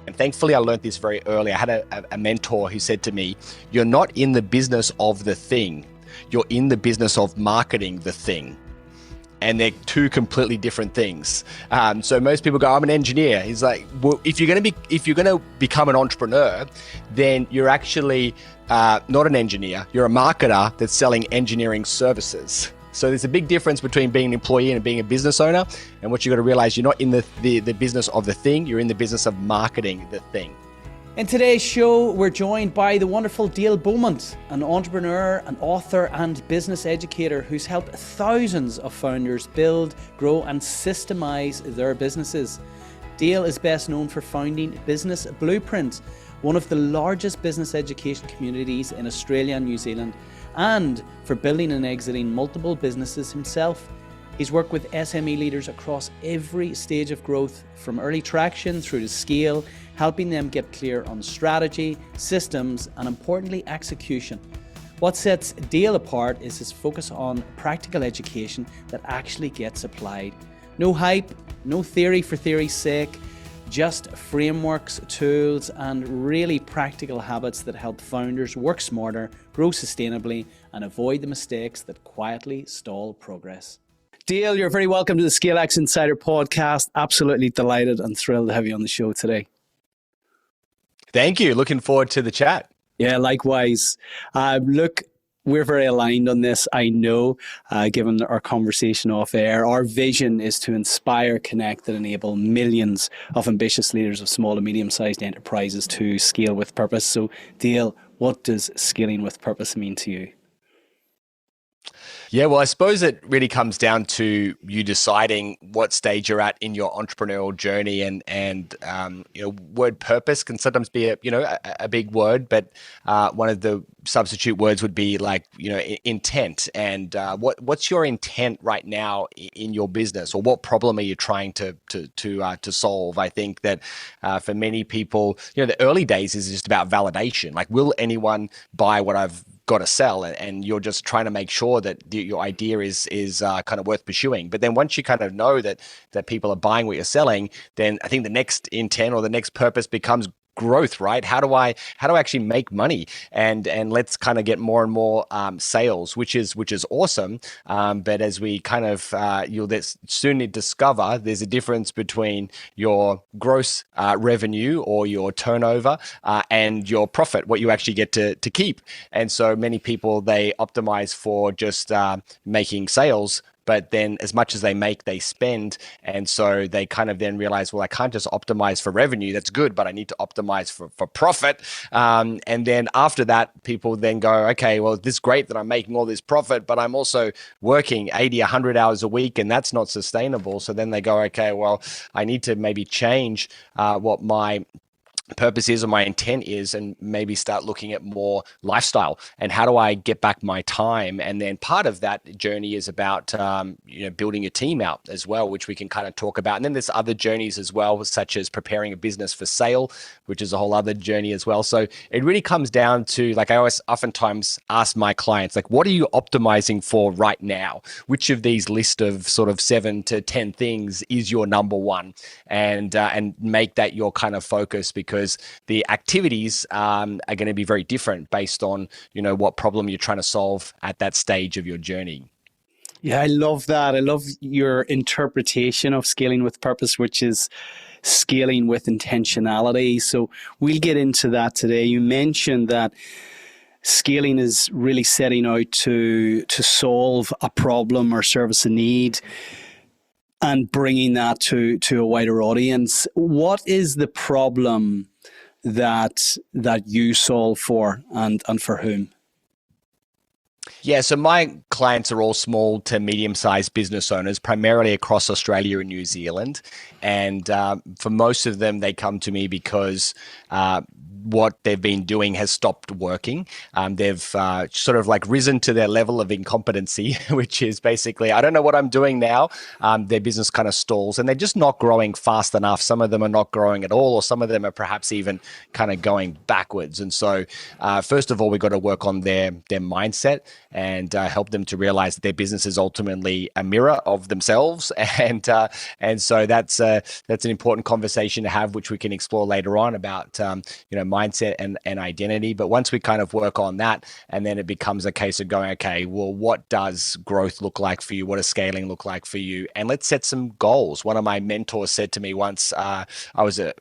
And thankfully, I learned this very early. I had a mentor who said to me, "You're not in the business of the thing, you're in the business of marketing the thing." And they're two completely different things. So most people go, "I'm an engineer." He's like, "Well, if you're going to become an entrepreneur, then you're actually not an engineer. You're a marketer that's selling engineering services." So there's a big difference between being an employee and being a business owner. And what you got to realize, you're not in the business of the thing. You're in the business of marketing the thing. In today's show, we're joined by the wonderful Dale Beaumont, an entrepreneur, an author and business educator who's helped thousands of founders build, grow and systemize their businesses. Dale is best known for founding Business Blueprint, one of the largest business education communities in Australia and New Zealand, and for building and exiting multiple businesses himself. He's worked with SME leaders across every stage of growth, from early traction through to scale, helping them get clear on strategy, systems, and importantly, execution. What sets Dale apart is his focus on practical education that actually gets applied. No hype, no theory for theory's sake, just frameworks, tools, and really practical habits that help founders work smarter, grow sustainably, and avoid the mistakes that quietly stall progress. Dale, you're very welcome to the ScaleX Insider podcast. Absolutely delighted and thrilled to have you on the show today. Thank you. Looking forward to the chat. Yeah, likewise. Look, we're very aligned on this. I know, given our conversation off air, our vision is to inspire, connect, and enable millions of ambitious leaders of small and medium-sized enterprises to scale with purpose. So, Dale, what does scaling with purpose mean to you? Yeah, well, I suppose it really comes down to you deciding what stage you're at in your entrepreneurial journey, and word purpose can sometimes be a big word, but one of the substitute words would be like intent. And what's your intent right now in your business, or what problem are you trying to solve? I think that for many people, the early days is just about validation. Like, will anyone buy what I've got to sell? And you're just trying to make sure that your idea is kind of worth pursuing. But then once you kind of know that people are buying what you're selling, then I think the next intent or the next purpose becomes growth, right? How do I actually make money? And let's kind of get more and more sales, which is awesome. But as we kind of you'll soon discover, there's a difference between your gross revenue or your turnover and your profit, what you actually get to keep. And so many people, they optimize for just making sales, but then as much as they make, they spend. And so they kind of then realize, well, I can't just optimize for revenue. That's good, but I need to optimize for profit. And then after that, people then go, okay, well, this is great that I'm making all this profit, but I'm also working 80, 100 hours a week, and that's not sustainable. So then they go, okay, well, I need to maybe change what my purpose is or my intent is, and maybe start looking at more lifestyle and how do I get back my time. And then part of that journey is about building a team out as well, which we can kind of talk about. And then there's other journeys as well, such as preparing a business for sale, which is a whole other journey as well. So it really comes down to, like, I always oftentimes ask my clients, like, what are you optimizing for right now? Which of these list of sort of 7 to 10 things is your number one? And make that your kind of focus, because the activities are going to be very different based on what problem you're trying to solve at that stage of your journey. Yeah, I love that. I love your interpretation of scaling with purpose, which is scaling with intentionality. So we'll get into that today. You mentioned that scaling is really setting out to solve a problem or service a need, and bringing that to a wider audience. What is the problem that you solve for, and for whom? Yeah, so my clients are all small to medium-sized business owners, primarily across Australia and New Zealand. And for most of them, they come to me because what they've been doing has stopped working. They've sort of like risen to their level of incompetency, which is basically, I don't know what I'm doing now. Their business kind of stalls and they're just not growing fast enough. Some of them are not growing at all, or some of them are perhaps even kind of going backwards. And so, first of all, we've got to work on their mindset and help them to realize that their business is ultimately a mirror of themselves. And so that's an important conversation to have, which we can explore later on about mindset and identity. But once we kind of work on that, and then it becomes a case of going, okay, well, what does growth look like for you? What does scaling look like for you? And let's set some goals. One of my mentors said to me once, I was in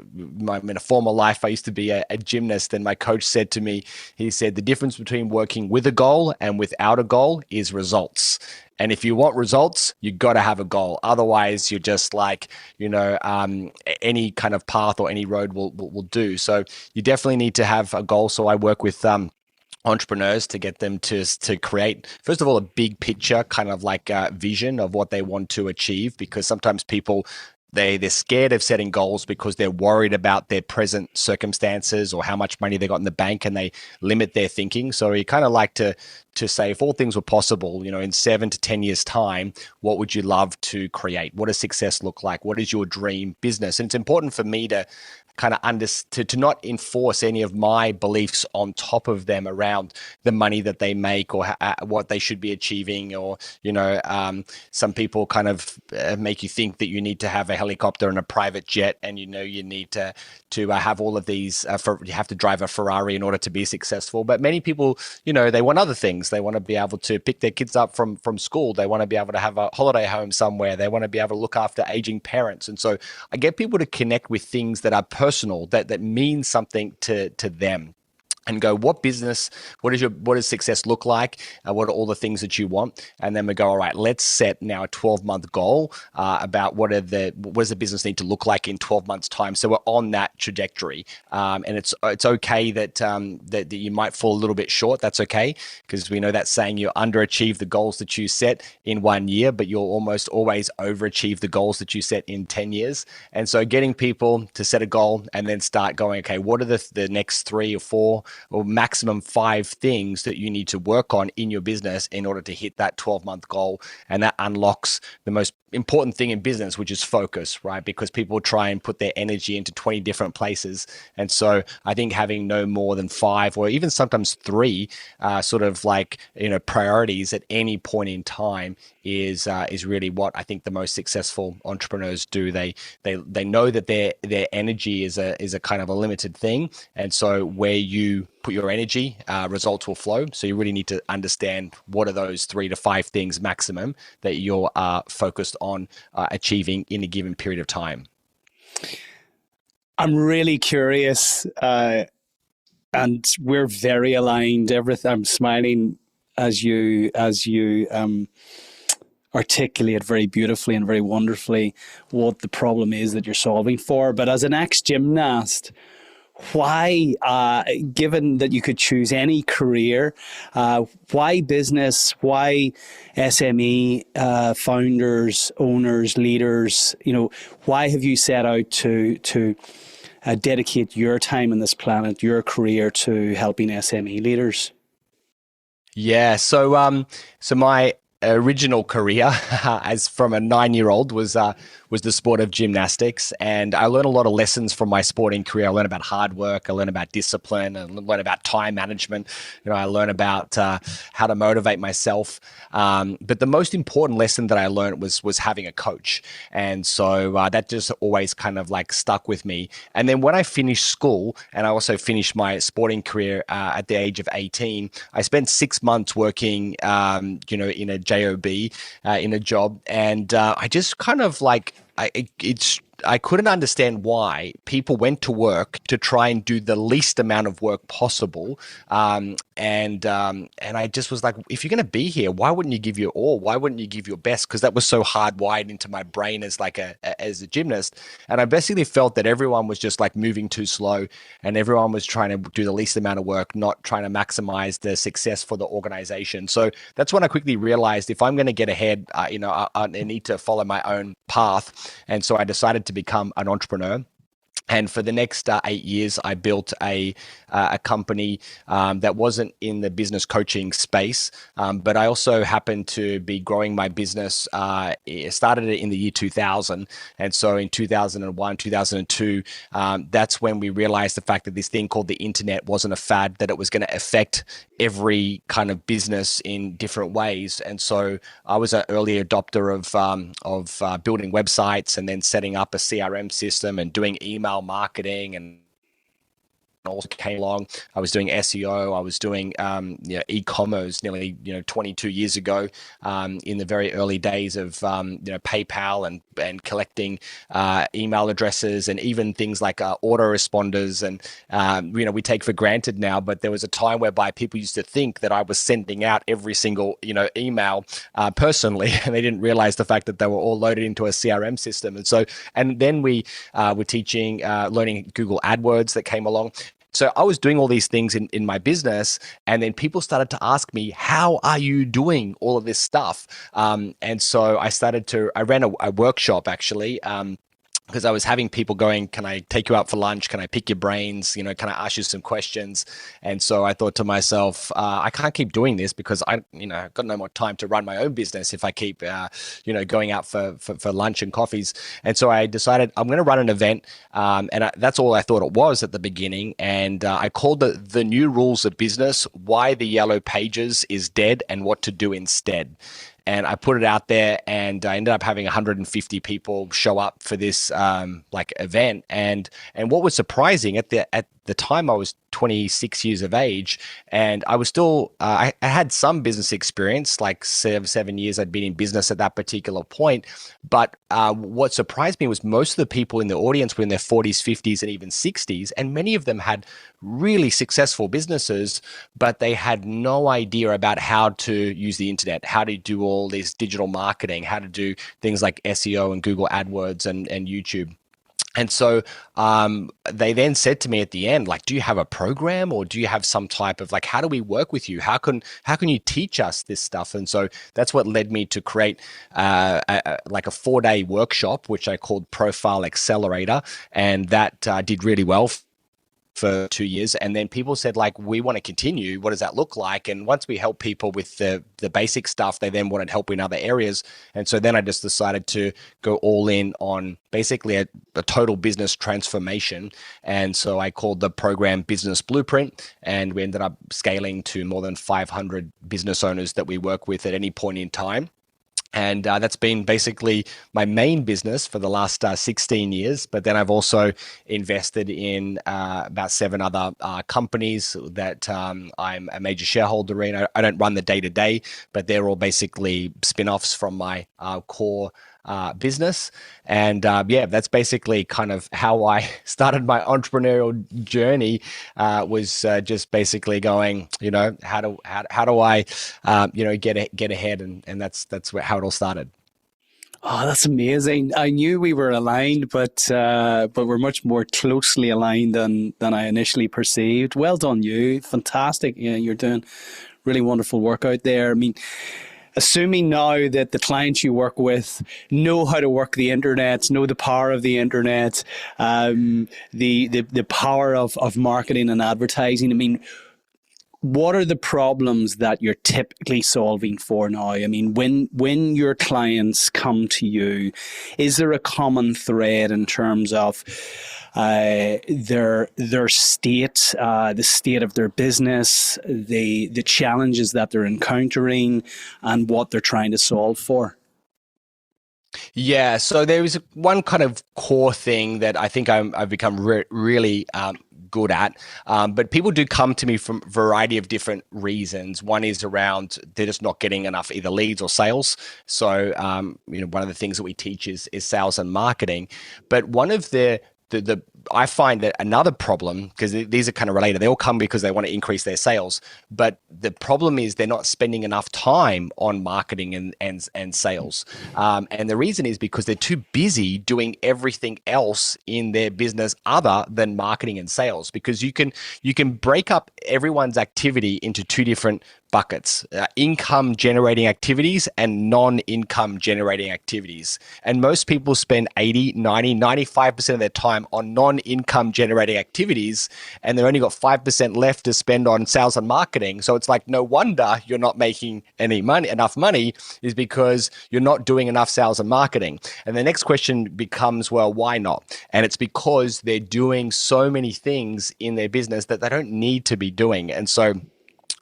a former life, I used to be a gymnast, and my coach said to me, he said, the difference between working with a goal and without a goal is results. And if you want results, you got to have a goal. Otherwise, you're just like, any kind of path or any road will do. So you definitely need to have a goal. So I work with entrepreneurs to get them to create, first of all, a big picture, kind of like a vision of what they want to achieve, because sometimes people, they're scared of setting goals because they're worried about their present circumstances or how much money they got in the bank, and they limit their thinking. So you kind of like to say, if all things were possible, in 7 to 10 years time, what would you love to create? What does success look like? What is your dream business? And it's important for me to kind of to not enforce any of my beliefs on top of them around the money that they make or what they should be achieving, or some people kind of make you think that you need to have a helicopter and a private jet, and you need to have all of these. You have to drive a Ferrari in order to be successful. But many people, they want other things. They want to be able to pick their kids up from school. They want to be able to have a holiday home somewhere. They want to be able to look after aging parents. And so I get people to connect with things that are personal, that mean something to them, and go, what does success look like? What are all the things that you want? And then we go, all right, let's set now a 12-month goal about what does the business need to look like in 12 months time? So we're on that trajectory. And it's okay that you might fall a little bit short. That's okay, because we know that saying, you underachieve the goals that you set in 1 year, but you'll almost always overachieve the goals that you set in 10 years. And so getting people to set a goal and then start going, okay, what are the next 3 or 4 or maximum 5 things that you need to work on in your business in order to hit that 12-month goal. And that unlocks the most important thing in business, which is focus, right? Because people try and put their energy into 20 different places. And so I think having no more than 5 or even sometimes 3 sort of like, priorities at any point in time is really what I think the most successful entrepreneurs do. They know that their energy is a kind of a limited thing. And so where you put your energy, results will flow. So you really need to understand what are those 3 to 5 things maximum that you're focused on achieving in a given period of time. I'm really curious, and we're very aligned. I'm smiling as you articulate very beautifully and very wonderfully what the problem is that you're solving for. But as an ex-gymnast, why, given that you could choose any career, why business, why SME founders, owners, leaders, why have you set out to dedicate your time on this planet, your career, to helping SME leaders? Yeah, so my original career as from a 9-year-old was the sport of gymnastics, and I learned a lot of lessons from my sporting career. I learned about hard work, I learned about discipline, I learned about time management. I learned about how to motivate myself. But the most important lesson that I learned was having a coach, and so that just always kind of like stuck with me. And then when I finished school, and I also finished my sporting career at the age of 18, I spent 6 months working, in a job, in a job, and I just kind of like I couldn't understand why people went to work to try and do the least amount of work possible. And I just was like, if you're going to be here, why wouldn't you give your all? Why wouldn't you give your best? Because that was so hardwired into my brain as a gymnast. And I basically felt that everyone was just like moving too slow, and everyone was trying to do the least amount of work, not trying to maximize the success for the organization. So that's when I quickly realized, if I'm going to get ahead, I need to follow my own path. And so I decided to become an entrepreneur. And for the next 8 years, I built a company that wasn't in the business coaching space, but I also happened to be growing my business. Started it in the year 2000, and so in 2001, 2002, that's when we realized the fact that this thing called the internet wasn't a fad; that it was going to affect every kind of business in different ways. And so I was an early adopter of building websites and then setting up a CRM system and doing email marketing and also came along. I was doing SEO. I was doing e-commerce nearly 22 years ago, in the very early days of PayPal and collecting email addresses and even things like autoresponders and we take for granted now. But there was a time whereby people used to think that I was sending out every single email personally, and they didn't realize the fact that they were all loaded into a CRM system. And then we were teaching, learning Google AdWords that came along. So I was doing all these things in my business, and then people started to ask me, how are you doing all of this stuff? And so I ran a workshop actually, because I was having people going, can I take you out for lunch? Can I pick your brains? Can I ask you some questions? And so I thought to myself, I can't keep doing this because I've got no more time to run my own business if I keep, going out for lunch and coffees. And so I decided I'm going to run an event. That's all I thought it was at the beginning. And I called the New Rules of Business, Why the Yellow Pages is Dead and What to Do Instead. And I put it out there, and I ended up having 150 people show up for this event. And what was surprising at the time, I was 26 years of age, and I was still I had some business experience, like 7 years I'd been in business at that particular point. But what surprised me was most of the people in the audience were in their 40s, 50s, and even 60s, and many of them had really successful businesses, but they had no idea about how to use the internet, how to do all this digital marketing, how to do things like SEO and Google AdWords and YouTube. And so they then said to me at the end, like, do you have a program, or do you have some type of how do we work with you? How can you teach us this stuff? And so that's what led me to create a 4-day workshop, which I called Profile Accelerator. And that did really well for 2 years. And then people said, we want to continue. What does that look like? And once we help people with the basic stuff, they then wanted help in other areas. And so then I just decided to go all in on basically a total business transformation. And so I called the program Business Blueprint, and we ended up scaling to more than 500 business owners that we work with at any point in time. And that's been basically my main business for the last 16 years. But then I've also invested in about 7 other companies that I'm a major shareholder in. I don't run the day-to-day, but they're all basically spin-offs from my core business. And that's basically kind of how I started my entrepreneurial journey, was just basically going, how do I get ahead, and that's how it all started. Oh, that's amazing. I knew we were aligned, but we're much more closely aligned than I initially perceived. Well done, you. Fantastic. You're doing really wonderful work out there. I mean, assuming now that the clients you work with know how to work the internet, know the power of the internet, the power of marketing and advertising. I mean, what are the problems that you're typically solving for now? I mean, when your clients come to you, is there a common thread in terms of their state, the state of their business, the challenges that they're encountering, and what they're trying to solve for? Yeah, so there is one kind of core thing that I think I've become really good at, but people do come to me from a variety of different reasons. One is around they're just not getting enough either leads or sales. So one of the things that we teach is sales and marketing. But one of the I find that another problem, because these are kind of related, they all come because they want to increase their sales. But the problem is they're not spending enough time on marketing and sales. And the reason is because they're too busy doing everything else in their business other than marketing and sales. Because you can break up everyone's activity into 2 different buckets: income generating activities and non-income generating activities. And most people spend 80, 90, 95% of their time on non-income generating activities, and they've only got 5% left to spend on sales and marketing. So it's like, no wonder you're not making enough money, is because you're not doing enough sales and marketing. And the next question becomes, well, why not? And it's because they're doing so many things in their business that they don't need to be doing. And so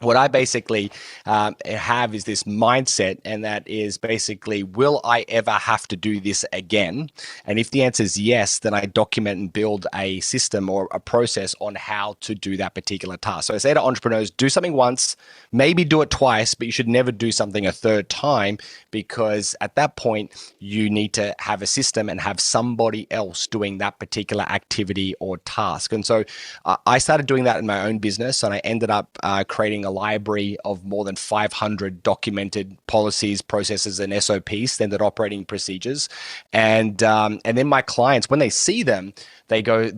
what I basically have is this mindset, and that is basically, will I ever have to do this again? And if the answer is yes, then I document and build a system or a process on how to do that particular task. So I say to entrepreneurs, do something once, maybe do it twice, but you should never do something a third time, because at that point, you need to have a system and have somebody else doing that particular activity or task. And so I started doing that in my own business, and I ended up creating a library of more than 500 documented policies, processes, and SOPs, standard operating procedures. And then my clients, when they see them, they go,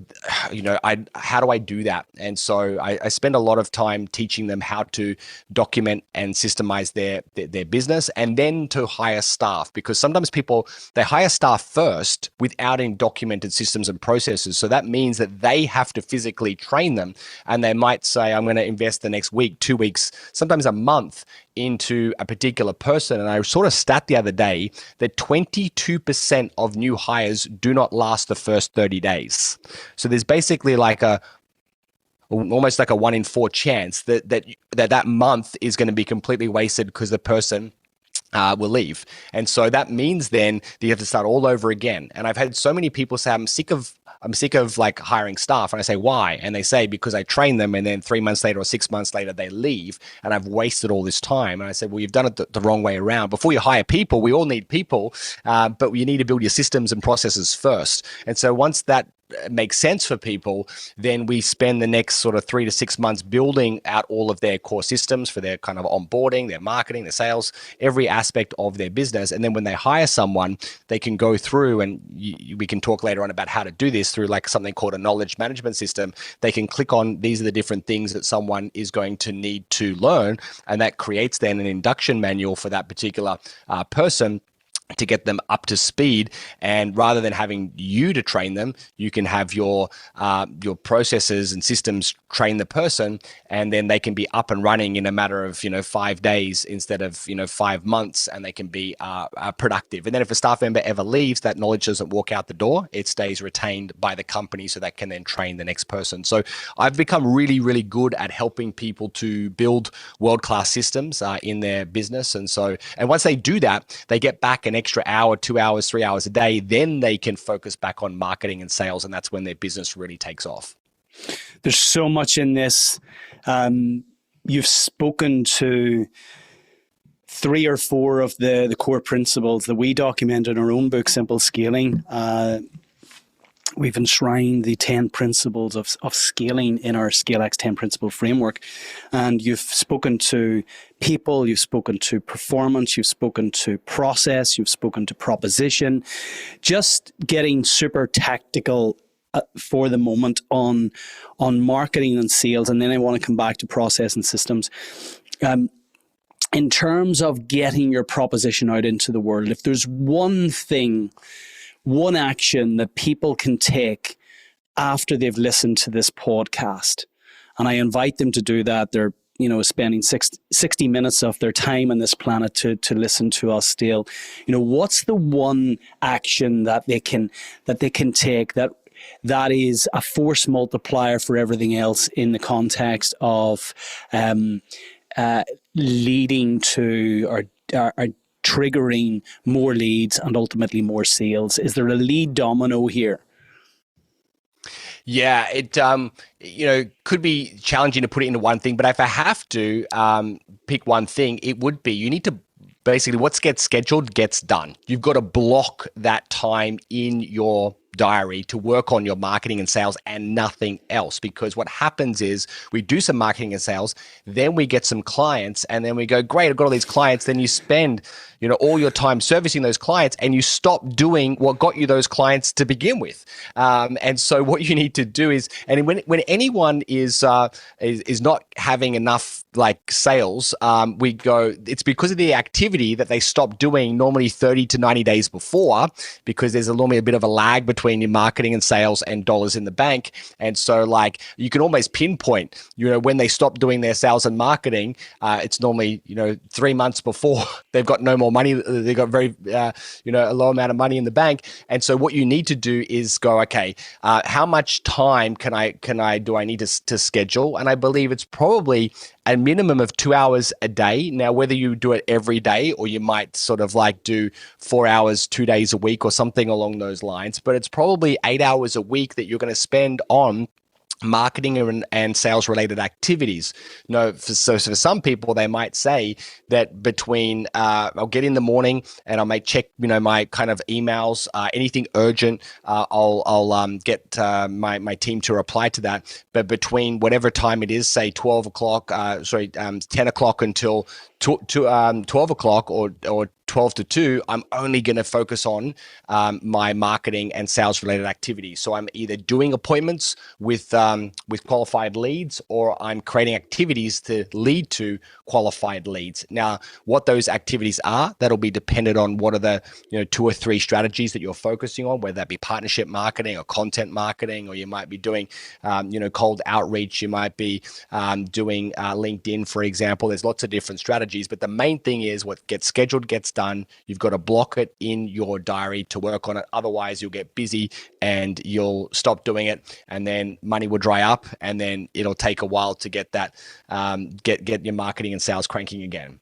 how do I do that? And so I spend a lot of time teaching them how to document and systemize their business, and then to hire staff, because sometimes people, they hire staff first without any documented systems and processes. So that means that they have to physically train them, and they might say, I'm going to invest the next week, 2 weeks, sometimes a month into a particular person. And I sort of stat the other day that 22% of new hires do not last the first 30 days. So there's basically like almost like a 1 in 4 chance that month is going to be completely wasted because the person will leave. And so that means then that you have to start all over again. And I've had so many people say, I'm sick of like hiring staff. And I say, why? And they say, because I train them, and then 3 months later or 6 months later, they leave, and I've wasted all this time. And I said, well, you've done it the wrong way around. Before you hire people, we all need people, but you need to build your systems and processes first. And so once that makes sense for people, then we spend the next sort of 3 to 6 months building out all of their core systems for their kind of onboarding, their marketing, their sales, every aspect of their business. And then when they hire someone, they can go through, and we can talk later on about how to do this through like something called a knowledge management system. They can click on, these are the different things that someone is going to need to learn, and that creates then an induction manual for that particular person to get them up to speed. And rather than having you to train them, you can have your processes and systems train the person, and then they can be up and running in a matter of 5 days instead of 5 months, and they can be productive. And then if a staff member ever leaves, that knowledge doesn't walk out the door; it stays retained by the company, so that can then train the next person. So I've become really, really good at helping people to build world-class systems in their business. And once they do that, they get back an extra hour, 2 hours, 3 hours a day. Then they can focus back on marketing and sales, and that's when their business really takes off. There's so much in this. You've spoken to 3 or 4 of the core principles that we document in our own book, Simple Scaling. We've enshrined the 10 principles of scaling in our ScaleX 10 principle framework. And you've spoken to people, you've spoken to performance, you've spoken to process, you've spoken to proposition. Just getting super tactical for the moment on marketing and sales. And then I want to come back to process and systems. In terms of getting your proposition out into the world, if there's one thing, one action that people can take after they've listened to this podcast, and I invite them to do that, they're spending 60 minutes of their time on this planet to listen to us still. What's the one action that they can take that is a force multiplier for everything else in the context of leading to or triggering more leads and ultimately more sales? Is there a lead domino here? Yeah, it could be challenging to put it into one thing, but if I have to pick one thing, it would be, you need to basically, what gets scheduled gets done. You've got to block that time in your diary to work on your marketing and sales and nothing else. Because what happens is we do some marketing and sales, then we get some clients, and then we go, great, I've got all these clients. Then you spend, all your time servicing those clients, and you stop doing what got you those clients to begin with. And so what you need to do is, and when anyone is not having enough like sales, we go, it's because of the activity that they stop doing normally 30 to 90 days before, because there's normally a bit of a lag between your marketing and sales and dollars in the bank. And so like you can almost pinpoint, when they stop doing their sales and marketing, it's normally, 3 months before they've got no more money. They've got very, a low amount of money in the bank. And so what you need to do is go, okay, how much time do I need to schedule? And I believe it's probably a minimum of 2 hours a day. Now, whether you do it every day or you might sort of like do 4 hours, 2 days a week or something along those lines, but it's probably 8 hours a week that you're going to spend on marketing and sales related activities. So for some people, they might say that between I'll get in the morning and I might check my kind of emails, anything urgent, I'll get my team to reply to that. But between whatever time it is, say 12 o'clock, 10 o'clock until 12 o'clock or 12 to 2, I'm only going to focus on my marketing and sales related activities. So I'm either doing appointments with qualified leads, or I'm creating activities to lead to qualified leads. Now, what those activities are, that'll be dependent on what are the 2 or 3 strategies that you're focusing on, whether that be partnership marketing or content marketing, or you might be doing cold outreach, you might be doing LinkedIn, for example. There's lots of different strategies, but the main thing is what gets scheduled gets done. You've got to block it in your diary to work on it. Otherwise, you'll get busy and you'll stop doing it, and then money will dry up, and then it'll take a while to get that get your marketing and sales cranking again.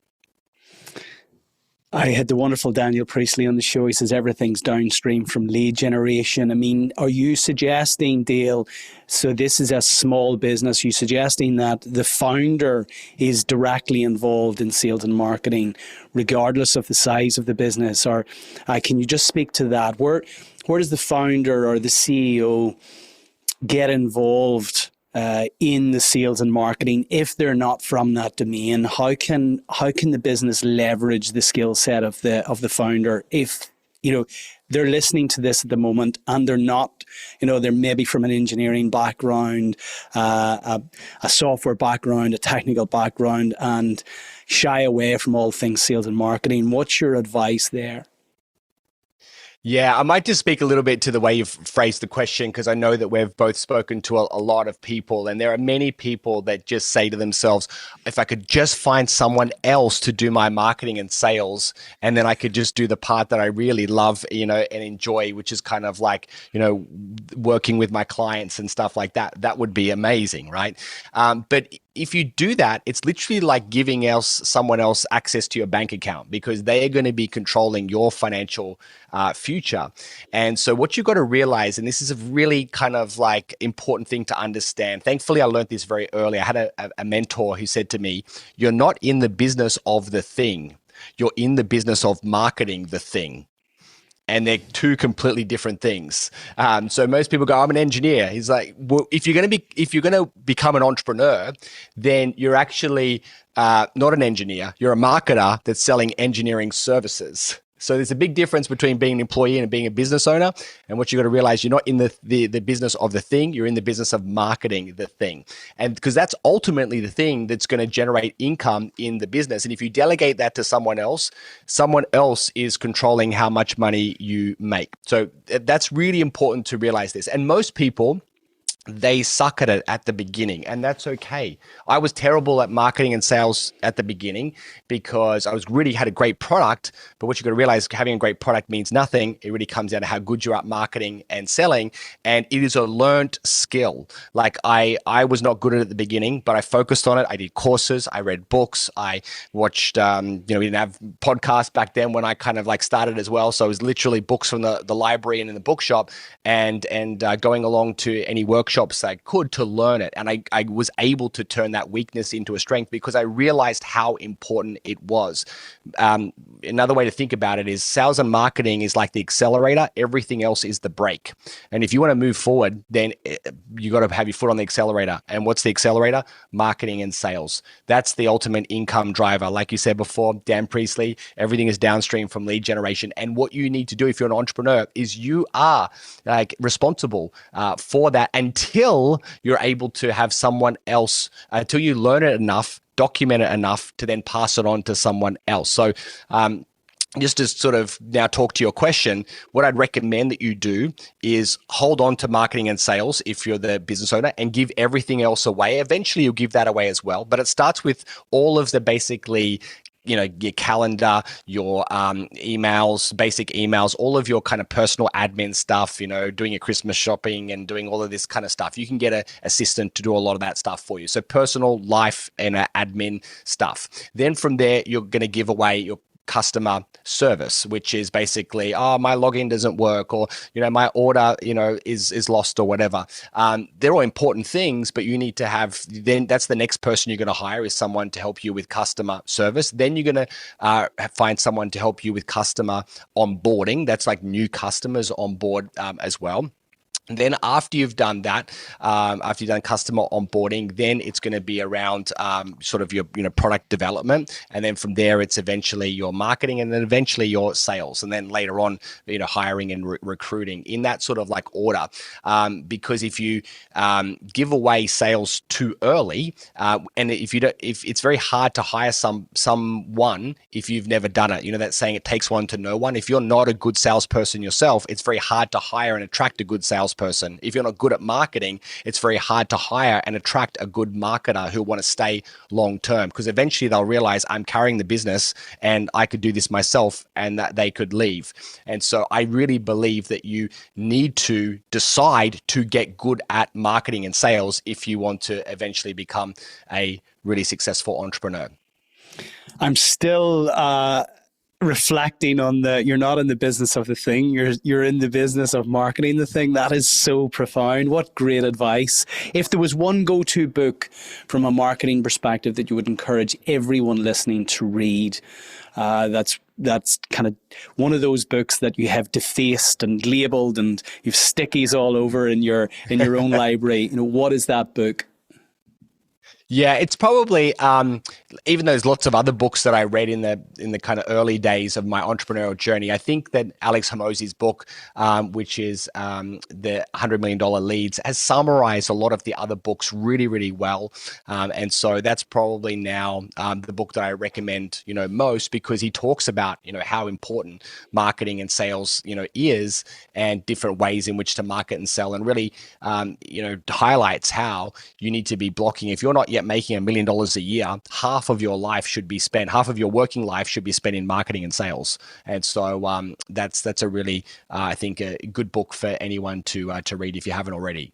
I had the wonderful Daniel Priestley on the show. He says everything's downstream from lead generation. I mean, are you suggesting, Dale, so this is a small business, you suggesting that the founder is directly involved in sales and marketing, regardless of the size of the business? Or can you just speak to that? Where does the founder or the CEO get involved in the sales and marketing if they're not from that domain? How can the business leverage the skill set of the founder if they're listening to this at the moment and they're not, they're maybe from an engineering background, a software background, a technical background, and shy away from all things sales and marketing? What's your advice there? Yeah, I might just speak a little bit to the way you've phrased the question, because I know that we've both spoken to a lot of people, and there are many people that just say to themselves, if I could just find someone else to do my marketing and sales, and then I could just do the part that I really love, and enjoy, which is kind of like, working with my clients and stuff like that, that would be amazing, right? But if you do that, it's literally like giving someone else access to your bank account, because they are going to be controlling your financial future. And so what you've got to realize, and this is a really kind of like important thing to understand. Thankfully, I learned this very early. I had a mentor who said to me, you're not in the business of the thing. You're in the business of marketing the thing. And they're 2 completely different things. So most people go, I'm an engineer. He's like, well, if you're going to become an entrepreneur, then you're actually not an engineer. You're a marketer that's selling engineering services. So there's a big difference between being an employee and being a business owner. And what you got to realize, you're not in the business of the thing, you're in the business of marketing the thing. And because that's ultimately the thing that's going to generate income in the business. And if you delegate that to someone else is controlling how much money you make. So that's really important to realize this. And most people, they suck at it at the beginning, and that's okay. I was terrible at marketing and sales at the beginning because I had a great product, but what you got to realize, having a great product means nothing. It really comes down to how good you're at marketing and selling, and it is a learned skill. Like I was not good at it at the beginning, but I focused on it. I did courses, I read books, I watched, we didn't have podcasts back then when I kind of like started as well. So it was literally books from the library and in the bookshop, and going along to any workshops workshops I could to learn it. And I was able to turn that weakness into a strength because I realized how important it was. Another way to think about it is sales and marketing is like the accelerator. Everything else is the brake. And if you want to move forward, then you got to have your foot on the accelerator. And what's the accelerator? Marketing and sales. That's the ultimate income driver. Like you said before, Dan Priestley, everything is downstream from lead generation. And what you need to do if you're an entrepreneur is you are like responsible for that until you're able to have someone else, until you learn it enough, document it enough to then pass it on to someone else. So just to sort of now talk to your question, what I'd recommend that you do is hold on to marketing and sales if you're the business owner and give everything else away. Eventually you'll give that away as well, but it starts with all of the basically your calendar, your emails, basic emails, all of your kind of personal admin stuff, doing your Christmas shopping and doing all of this kind of stuff. You can get an assistant to do a lot of that stuff for you. So personal life and admin stuff. Then from there, you're going to give away your customer service, which is basically, my login doesn't work, or my order is lost, or whatever. They're all important things, but you need to have, then that's the next person you're going to hire, is someone to help you with customer service. Then you're going to find someone to help you with customer onboarding. That's like new customers on board as well. And then after you've done that, after you've done customer onboarding, then it's going to be around sort of your product development, and then from there it's eventually your marketing, and then eventually your sales, and then later on hiring and recruiting, in that sort of like order. Because if you give away sales too early, and if it's very hard to hire someone if you've never done it. That saying, it takes one to know one. If you're not a good salesperson yourself, it's very hard to hire and attract a good salesperson. If you're not good at marketing, it's very hard to hire and attract a good marketer who want to stay long term, because eventually they'll realize, I'm carrying the business and I could do this myself, and that they could leave. And so I really believe that you need to decide to get good at marketing and sales if you want to eventually become a really successful entrepreneur. I'm still reflecting on you're not in the business of the thing, you're in the business of marketing the thing. That is so profound. What great advice. If there was one go-to book from a marketing perspective that you would encourage everyone listening to read, that's kind of one of those books that you have defaced and labeled and you've stickies all over in your own library, what is that book? Yeah, it's probably, even though there's lots of other books that I read in the kind of early days of my entrepreneurial journey, I think that Alex Hormozi's book, which is the $100 Million Leads, has summarized a lot of the other books really, really well. And so that's probably now the book that I recommend, most, because he talks about, how important marketing and sales, is, and different ways in which to market and sell, and really, highlights how you need to be blocking. If you're not yet making $1 million a year, half of your working life should be spent in marketing and sales. And so that's a really, I think, a good book for anyone to read if you haven't already.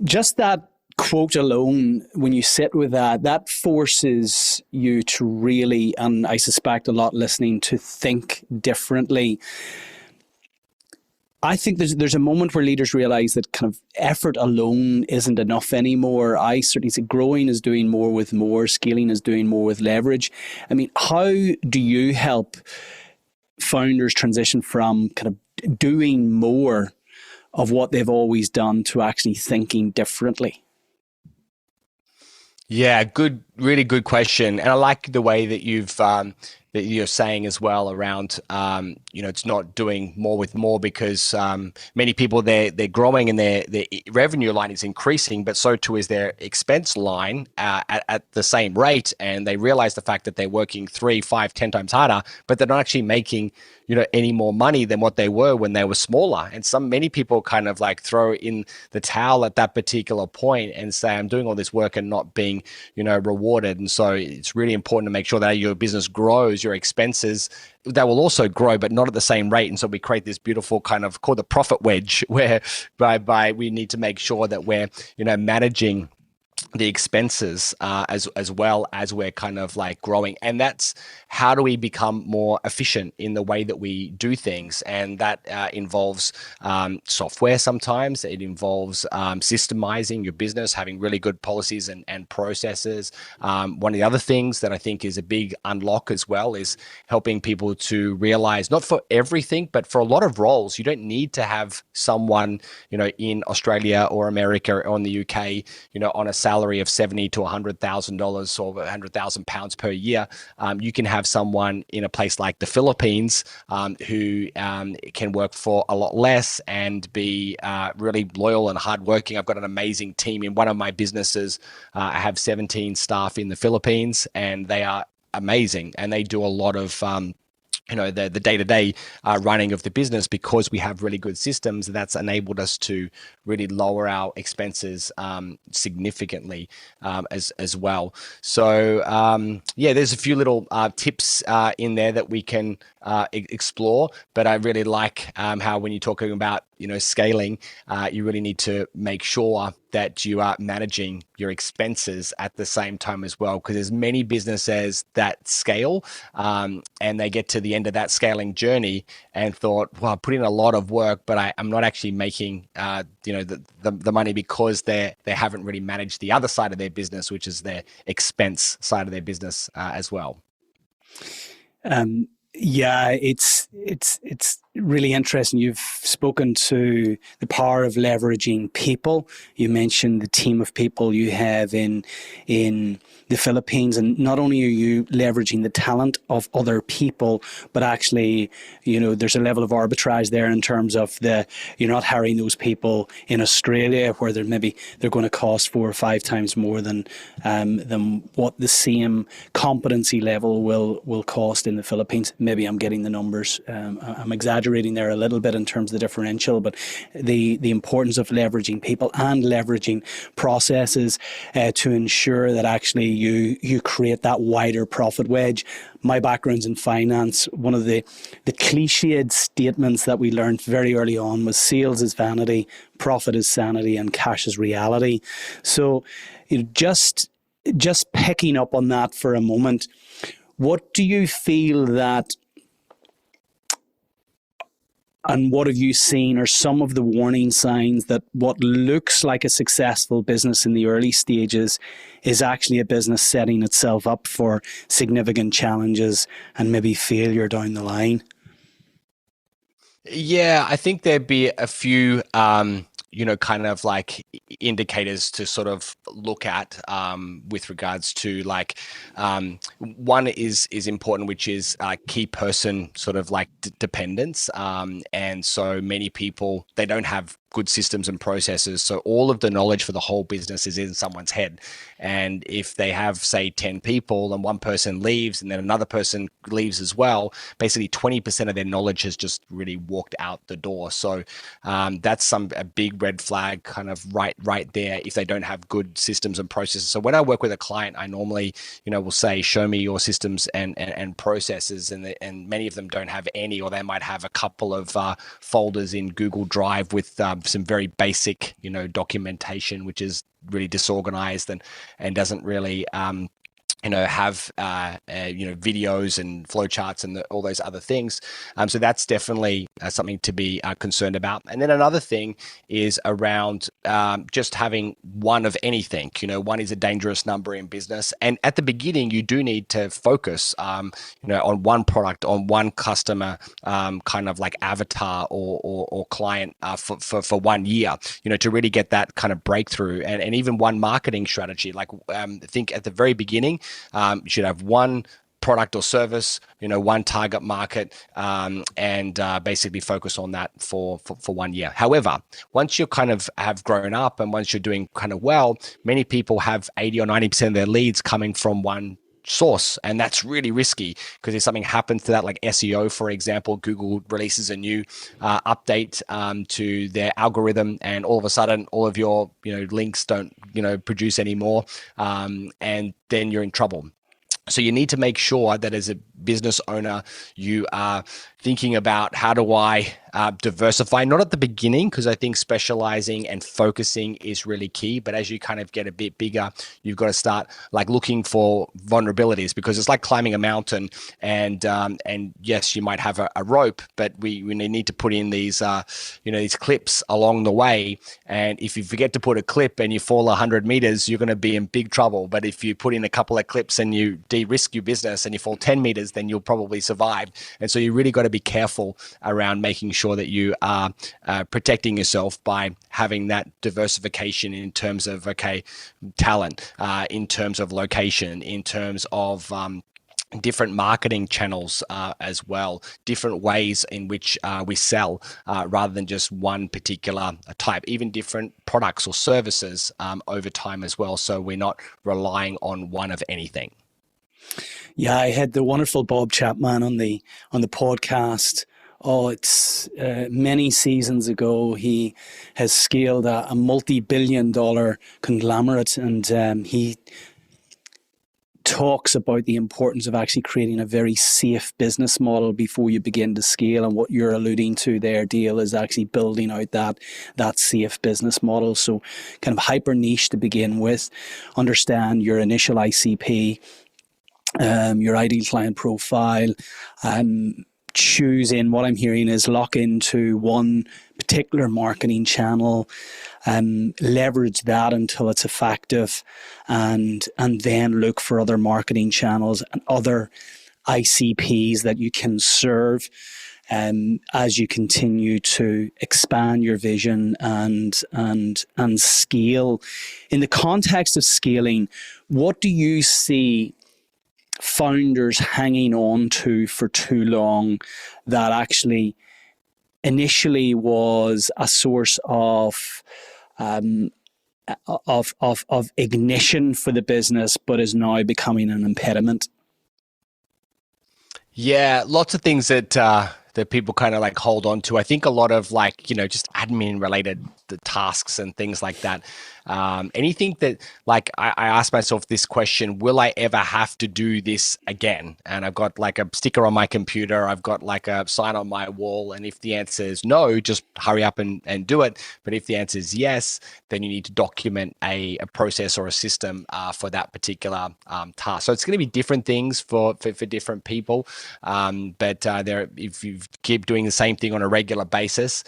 Just that quote alone, when you sit with that forces you to really, and I suspect a lot listening, to think differently. I think there's a moment where leaders realize that kind of effort alone isn't enough anymore. I certainly see growing is doing more with more, scaling is doing more with leverage. I mean, how do you help founders transition from kind of doing more of what they've always done to actually thinking differently? Yeah, really good question. And I like the way that that you're saying as well around, it's not doing more with more, because many people, they're growing and their revenue line is increasing, but so too is their expense line at the same rate. And they realize the fact that they're working 3, 5, 10 times harder, but they're not actually making, any more money than what they were when they were smaller. And many people kind of like throw in the towel at that particular point and say, I'm doing all this work and not being, rewarded. And so it's really important to make sure that your business grows, your expenses, that will also grow, but not at the same rate. And so we create this beautiful kind of called the profit wedge, where by we need to make sure that we're, managing the expenses as well as we're kind of like growing. And that's how do we become more efficient in the way that we do things. And that involves software. Sometimes it involves systemizing your business, having really good policies and processes. One of the other things that I think is a big unlock as well is helping people to realize, not for everything, but for a lot of roles, you don't need to have someone, in Australia or America or in the UK, on a salary of $70,000 to $100,000 or £100,000 per year. You can have someone in a place like the Philippines who can work for a lot less and be really loyal and hardworking. I've got an amazing team in one of my businesses. I have 17 staff in the Philippines, and they are amazing, and they do a lot of the day-to-day running of the business because we have really good systems. That's enabled us to really lower our expenses significantly as well. So there's a few little tips in there that we can explore, but I really like how when you're talking about scaling, you really need to make sure that you are managing your expenses at the same time as well, because there's many businesses that scale and they get to the end of that scaling journey and thought, well, I put in a lot of work, but I'm not actually making the money because they haven't really managed the other side of their business, which is their expense side of their business as well. It's really interesting. You've spoken to the power of leveraging people. You mentioned the team of people you have in the Philippines, and not only are you leveraging the talent of other people, but actually, there's a level of arbitrage there in terms of you're not hiring those people in Australia where they're going to cost 4 or 5 times more than what the same competency level will cost in the Philippines. Maybe I'm getting the numbers. I'm exaggerating there a little bit in terms of the differential, but the importance of leveraging people and leveraging processes to ensure that actually you create that wider profit wedge. My background's in finance. One of the cliched statements that we learned very early on was sales is vanity, profit is sanity, and cash is reality. So just picking up on that for a moment, what do you feel that, and what have you seen are some of the warning signs that what looks like a successful business in the early stages is actually a business setting itself up for significant challenges and maybe failure down the line? Yeah, I think there'd be a few, kind of like indicators to sort of look at with regards to one is important, which is key person sort of like dependence. And so many people, they don't have good systems and processes. So all of the knowledge for the whole business is in someone's head. And if they have, say, 10 people and one person leaves and then another person leaves as well, basically 20% of their knowledge has just really walked out the door. So that's a big red flag kind of right there if they don't have good systems and processes. So when I work with a client, I normally, will say, show me your systems and processes. And many of them don't have any, or they might have a couple of folders in Google Drive with some very basic, documentation, which is really disorganized and doesn't really have videos and flowcharts and all those other things. So that's definitely something to be concerned about. And then another thing is around just having one of anything. One is a dangerous number in business. And at the beginning, you do need to focus, on one product, on one customer, kind of like avatar or client for 1 year, to really get that kind of breakthrough, and even one marketing strategy. Like think at the very beginning, you should have one product or service, one target market, and basically focus on that for 1 year. However, once you kind of have grown up and once you're doing kind of well, many people have 80 or 90% of their leads coming from one source, and that's really risky because if something happens to that, like SEO, for example, Google releases a new update to their algorithm, and all of a sudden all of your links don't produce anymore, and then you're in trouble. So you need to make sure that as a business owner, you are thinking about how do I diversify, not at the beginning, because I think specializing and focusing is really key. But as you kind of get a bit bigger, you've got to start like looking for vulnerabilities, because it's like climbing a mountain. And yes, you might have a rope, but we need to put in these these clips along the way. And if you forget to put a clip and you fall 100 meters, you're going to be in big trouble. But if you put in a couple of clips and you de-risk your business and you fall 10 meters, then you'll probably survive. And so you really got to be careful around making sure that you are protecting yourself by having that diversification in terms of, talent, in terms of location, in terms of different marketing channels as well, different ways in which we sell rather than just one particular type, even different products or services over time as well. So we're not relying on one of anything. Yeah, I had the wonderful Bob Chapman on the podcast. Oh, it's many seasons ago. He has scaled a multi-billion-dollar conglomerate, and he talks about the importance of actually creating a very safe business model before you begin to scale. And what you're alluding to there, Dale, is actually building out that safe business model. So kind of hyper niche to begin with, understand your initial ICP, your ideal client profile, choosing, what I'm hearing is lock into one particular marketing channel, leverage that until it's effective, and then look for other marketing channels and other ICPs that you can serve as you continue to expand your vision and scale. In the context of scaling, what do you see founders hanging on to for too long that actually initially was a source of ignition for the business, but is now becoming an impediment? Yeah, lots of things that people kind of like hold on to. I think a lot of like, just admin related tasks and things like that. Anything that like I ask myself this question, will I ever have to do this again? And I've got like a sticker on my computer, I've got like a sign on my wall. And if the answer is no, just hurry up and do it. But if the answer is yes, then you need to document a process or a system for that particular task. So it's going to be different things for different people. But if you keep doing the same thing on a regular basis,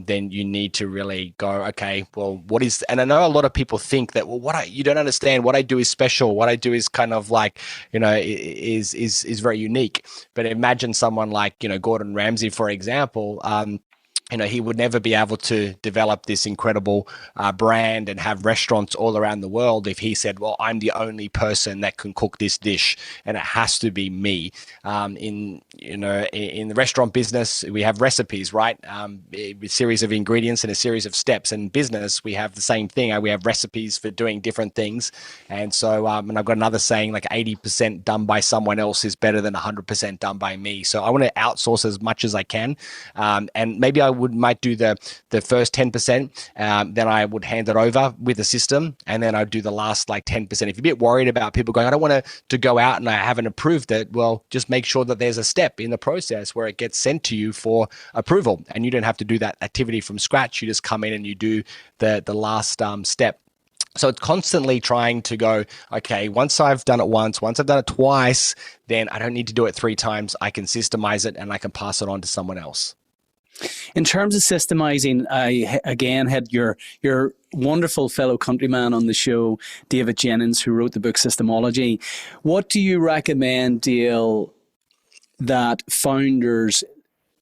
then you need to really go, okay, well, what is, and I know a lot of people think that, well, you don't understand, what I do is special. What I do is kind of like, is very unique. But imagine someone like, Gordon Ramsay, for example, he would never be able to develop this incredible brand and have restaurants all around the world if he said, well, I'm the only person that can cook this dish and it has to be me. In the restaurant business, we have recipes, right? A series of ingredients and a series of steps. In business, we have the same thing. We have recipes for doing different things. And so, and I've got another saying, like 80% done by someone else is better than 100% done by me. So I want to outsource as much as I can. And maybe I might do the first 10%, then I would hand it over with a system, and then I'd do the last like 10%. If you're a bit worried about people going, I don't want to go out and I haven't approved it, well, just make sure that there's a step in the process where it gets sent to you for approval, and you don't have to do that activity from scratch. You just come in and you do the last step. So it's constantly trying to go, okay, once I've done it once I've done it twice, then I don't need to do it 3 times. I can systemize it and I can pass it on to someone else. In terms of systemizing, I again had your wonderful fellow countryman on the show, David Jennings, who wrote the book Systemology. What do you recommend, Dale, that founders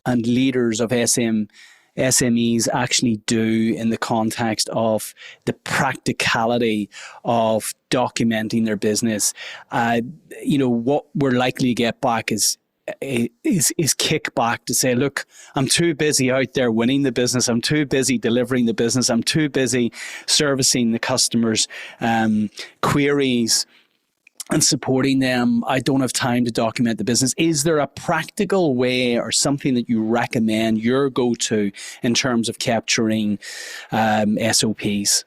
and leaders of SMEs actually do in the context of the practicality of documenting their business? What we're likely to get back is kickback to say, look, I'm too busy out there winning the business. I'm too busy delivering the business. I'm too busy servicing the customers' queries and supporting them. I don't have time to document the business. Is there a practical way or something that you recommend, your go-to, in terms of capturing SOPs?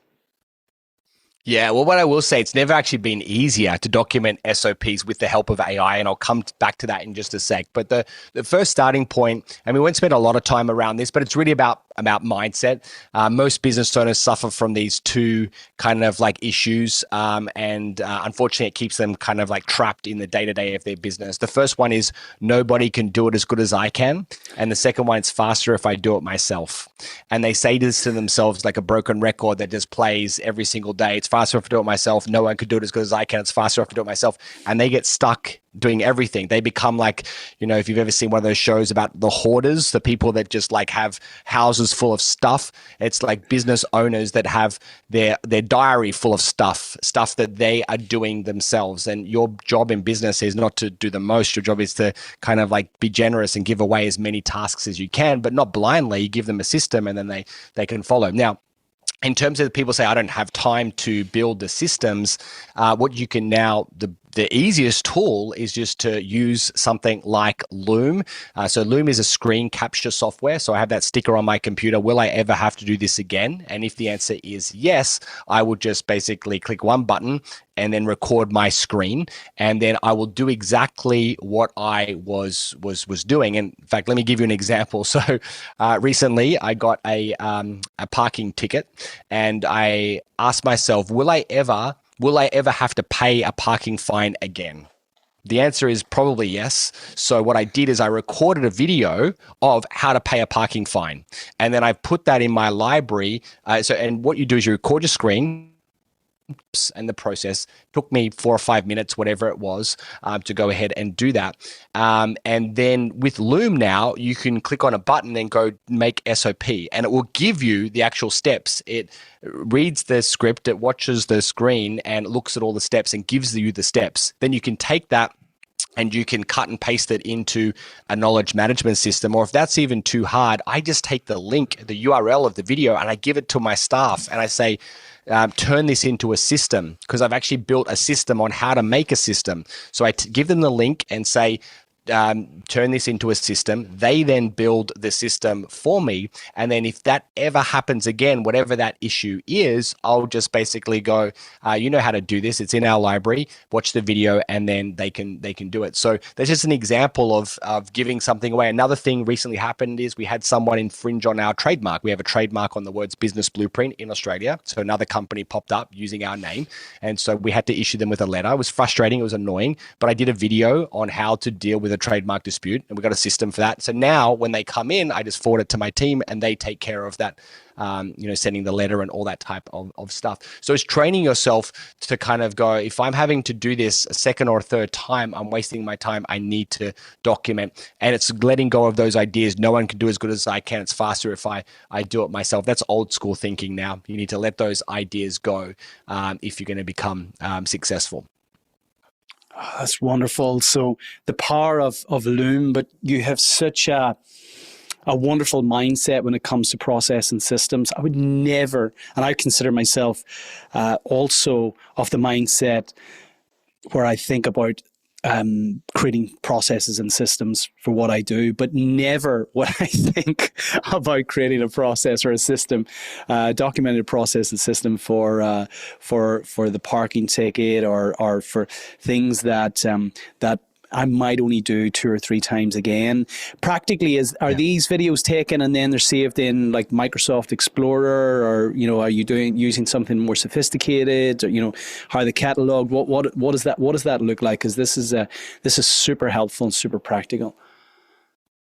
Yeah, well, what I will say, it's never actually been easier to document SOPs with the help of AI, and I'll come back to that in just a sec. But the first starting point, and we won't spend a lot of time around this, but it's really about mindset. Most business owners suffer from these two kind of like issues, and unfortunately, it keeps them kind of like trapped in the day to day of their business. The first one is nobody can do it as good as I can, and the second one, it's faster if I do it myself. And they say this to themselves like a broken record that just plays every single day. It's faster if I do it myself. No one could do it as good as I can. It's faster if I do it myself. And they get stuck doing everything. They become like, if you've ever seen one of those shows about the hoarders, the people that just like have houses full of stuff. It's like business owners that have their diary full of stuff that they are doing themselves. And your job in business is not to do the most. Your job is to kind of like be generous and give away as many tasks as you can, but not blindly. You give them a system and then they can follow. Now, in terms of people say, I don't have time to build the systems, what you can now, the easiest tool is just to use something like Loom. So Loom is a screen capture software. So I have that sticker on my computer. Will I ever have to do this again? And if the answer is yes, I will just basically click one button and then record my screen. And then I will do exactly what I was doing. And in fact, let me give you an example. So recently I got a parking ticket, and I asked myself, will I ever have to pay a parking fine again? The answer is probably yes. So what I did is I recorded a video of how to pay a parking fine. And then I put that in my library. And what you do is you record your screen, and the process took me 4 or 5 minutes, whatever it was, to go ahead and do that. And then with Loom now, you can click on a button and go make SOP, and it will give you the actual steps. It reads the script, it watches the screen and looks at all the steps and gives you the steps. Then you can take that and you can cut and paste it into a knowledge management system. Or if that's even too hard, I just take the link, the URL of the video, and I give it to my staff and I say, turn this into a system, because I've actually built a system on how to make a system. So I give them the link and say, turn this into a system. They then build the system for me. And then if that ever happens again, whatever that issue is, I'll just basically go, you know how to do this. It's in our library. Watch the video, and then they can do it. So that's just an example of giving something away. Another thing recently happened is we had someone infringe on our trademark. We have a trademark on the words business blueprint in Australia. So another company popped up using our name. And so we had to issue them with a letter. It was frustrating. It was annoying. But I did a video on how to deal with a trademark dispute, and we got a system for that. So now when they come in, I just forward it to my team and they take care of that, sending the letter and all that type of stuff. So it's training yourself to kind of go, if I'm having to do this a second or a third time, I'm wasting my time. I need to document. And it's letting go of those ideas. No one can do as good as I can. It's faster if I do it myself. That's old school thinking now. You need to let those ideas go if you're going to become successful. Oh, that's wonderful. So the power of Loom, but you have such a wonderful mindset when it comes to process and systems. I would never, and I consider myself also of the mindset where I think about creating processes and systems for what I do, but never would I think about creating a process or a system, documented process and system for the parking ticket or for things that I might only do 2 or 3 times again. Practically, are these videos taken and then they're saved in like Microsoft Explorer, or are you using something more sophisticated? Or, how are they cataloged? What does that look like? Because this is super helpful and super practical.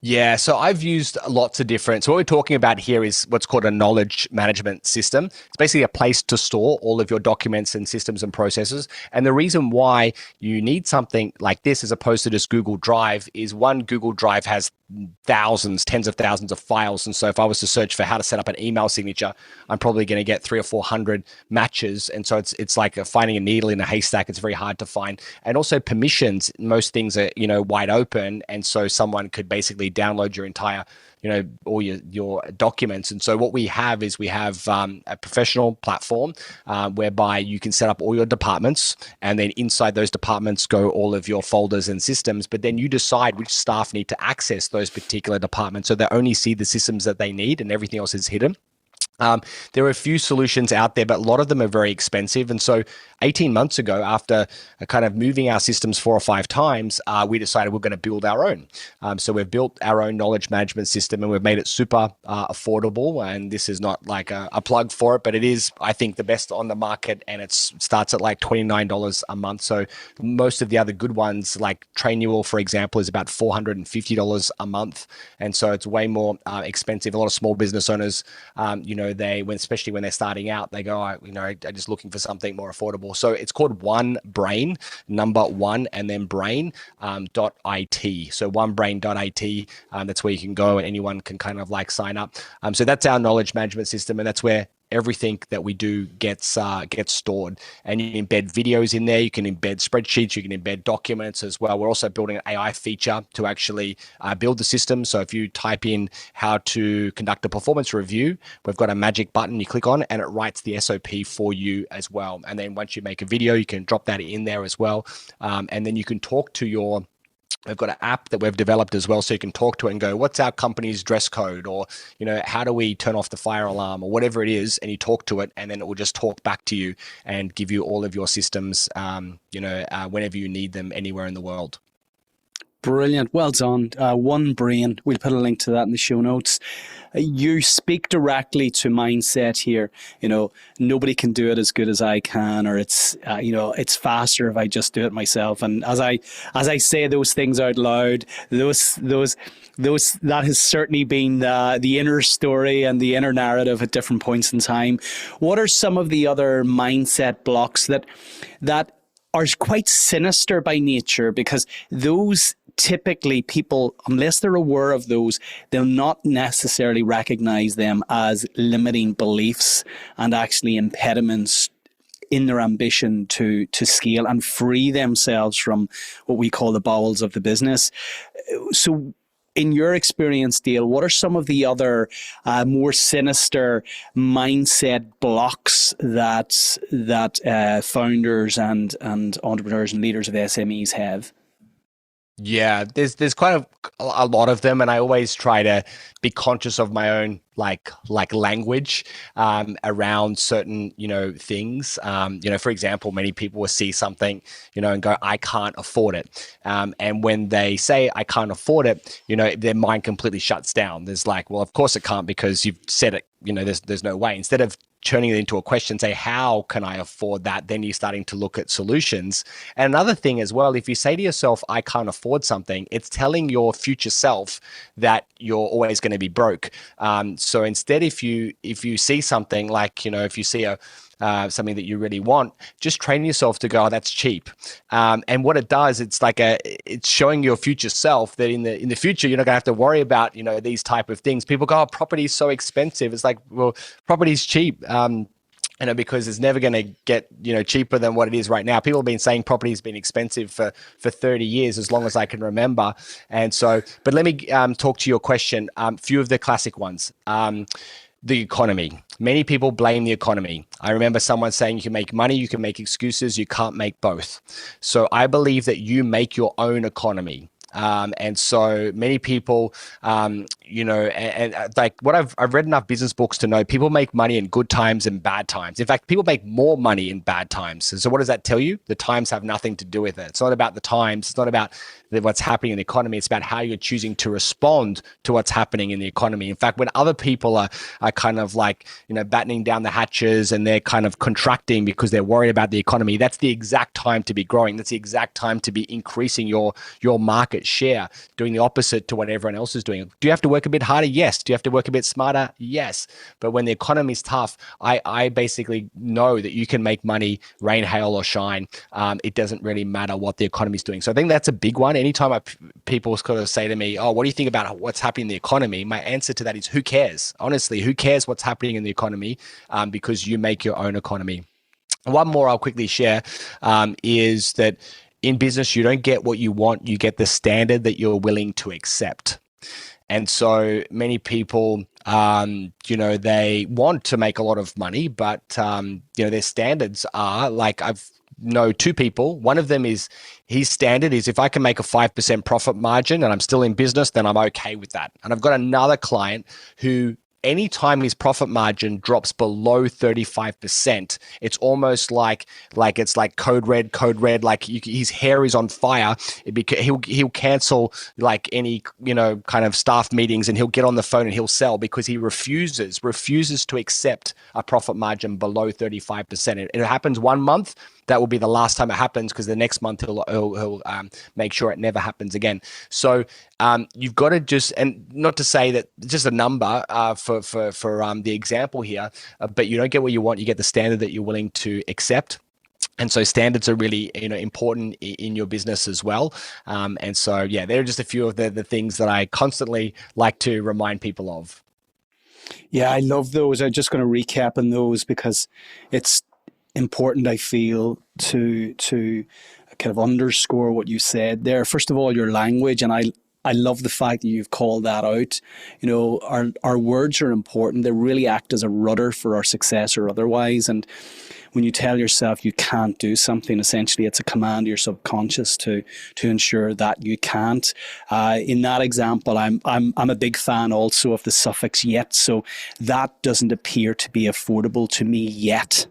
Yeah, so I've used lots of different. So what we're talking about here is what's called a knowledge management system. It's basically a place to store all of your documents and systems and processes. And the reason why you need something like this as opposed to just Google Drive is, one, Google Drive has thousands, tens of thousands of files. And so if I was to search for how to set up an email signature, I'm probably going to get 300 or 400 matches. And so it's like finding a needle in a haystack. It's very hard to find. And also permissions, most things are, wide open. And so someone could basically download your entire, all your documents. And so what we have is a professional platform whereby you can set up all your departments, and then inside those departments go all of your folders and systems. But then you decide which staff need to access those particular departments, so they only see the systems that they need and everything else is hidden. There are a few solutions out there, but a lot of them are very expensive. And so 18 months ago, after kind of moving our systems 4 or 5 times, we decided we're going to build our own. So we've built our own knowledge management system, and we've made it super affordable. And this is not like a plug for it, but it is, I think, the best on the market. And it starts at like $29 a month. So most of the other good ones, like Trainual, for example, is about $450 a month. And so it's way more expensive. A lot of small business owners, especially when they're starting out, they go, I'm just looking for something more affordable. So it's called One Brain, number one, and then brain .it. So onebrain.it. That's where you can go and anyone can kind of like sign up. So that's our knowledge management system, and that's where everything that we do gets stored. And you can embed videos in there, you can embed spreadsheets, you can embed documents as well. We're also building an AI feature to actually build the system. So if you type in how to conduct a performance review, we've got a magic button you click on and it writes the SOP for you as well. And then once you make a video, you can drop that in there as well. And then you can talk to we've got an app that we've developed as well, so you can talk to it and go, what's our company's dress code? Or, how do we turn off the fire alarm, or whatever it is, and you talk to it, and then it will just talk back to you and give you all of your systems, whenever you need them anywhere in the world. Brilliant. Well done. One Brain. We'll put a link to that in the show notes. You speak directly to mindset here. Nobody can do it as good as I can, or it's faster if I just do it myself. And as I say those things out loud, that has certainly been the inner story and the inner narrative at different points in time. What are some of the other mindset blocks that are quite sinister by nature? Because those typically people, unless they're aware of those, they'll not necessarily recognize them as limiting beliefs and actually impediments in their ambition to scale and free themselves from what we call the bowels of the business. So in your experience, Dale, what are some of the other more sinister mindset blocks that founders and entrepreneurs and leaders of SMEs have? Yeah, there's quite a lot of them, and I always try to be conscious of my own like language around certain things. For example, many people will see something and go, I can't afford it, and when they say I can't afford it, their mind completely shuts down. There's like, well, of course it can't, because you've said it. There's no way. Instead of turning it into a question, say, how can I afford that? Then you're starting to look at solutions. And another thing as well, if you say to yourself, I can't afford something, it's telling your future self that you're always going to be broke. So instead, if you see something like, if you see something that you really want, just train yourself to go, oh, that's cheap. And what it does, it's showing your future self that in the future, you're not gonna have to worry about, these type of things. People go, oh, property is so expensive. It's like, well, property's cheap. Because it's never going to get, cheaper than what it is right now. People have been saying property's been expensive for 30 years, as long as I can remember. And so, but let me talk to your question. Few of the classic ones. The economy. Many people blame the economy. I remember someone saying you can make money, you can make excuses, you can't make both. So I believe that you make your own economy. And so many people, and like what I've read enough business books to know people make money in good times and bad times. In fact, people make more money in bad times. So what does that tell you? The times have nothing to do with it. It's not about the times. It's not about what's happening in the economy. It's about how you're choosing to respond to what's happening in the economy. In fact, when other people are kind of like, battening down the hatches and they're kind of contracting because they're worried about the economy, that's the exact time to be growing. That's the exact time to be increasing your market share, doing the opposite to what everyone else is doing. Do you have to work a bit harder? Yes. Do you have to work a bit smarter? Yes. But when the economy's tough, I basically know that you can make money, rain, hail, or shine. It doesn't really matter what the economy's doing. So I think that's a big one. Anytime people sort of say to me, oh, what do you think about what's happening in the economy? My answer to that is, who cares? Honestly, who cares what's happening in the economy? Because you make your own economy. One more I'll quickly share is that in business, you don't get what you want, you get the standard that you're willing to accept. And so many people, they want to make a lot of money, but, their standards are like, I've know two people. One of them is his standard is if I can make a 5% profit margin and I'm still in business, then I'm okay with that. And I've got another client who anytime his profit margin drops below 35%, it's almost like it's like code red, like his hair is on fire. He'll cancel like any, kind of staff meetings, and he'll get on the phone and he'll sell, because he refuses to accept a profit margin below 35%. It happens 1 month. That will be the last time it happens, because the next month he'll make sure it never happens again. So you've got to just, and not to say that just a number for the example here, but you don't get what you want. You get the standard that you're willing to accept. And so standards are really, important in your business as well. And so, yeah, they're just a few of the things that I constantly like to remind people of. Yeah, I love those. I'm just going to recap on those because it's important, I feel, to kind of underscore what you said there. First of all, your language, and I love the fact that you've called that out. Our words are important. They really act as a rudder for our success or otherwise. And when you tell yourself you can't do something, essentially it's a command to your subconscious to ensure that you can't. In that example, I'm a big fan also of the suffix yet. So that doesn't appear to be affordable to me yet.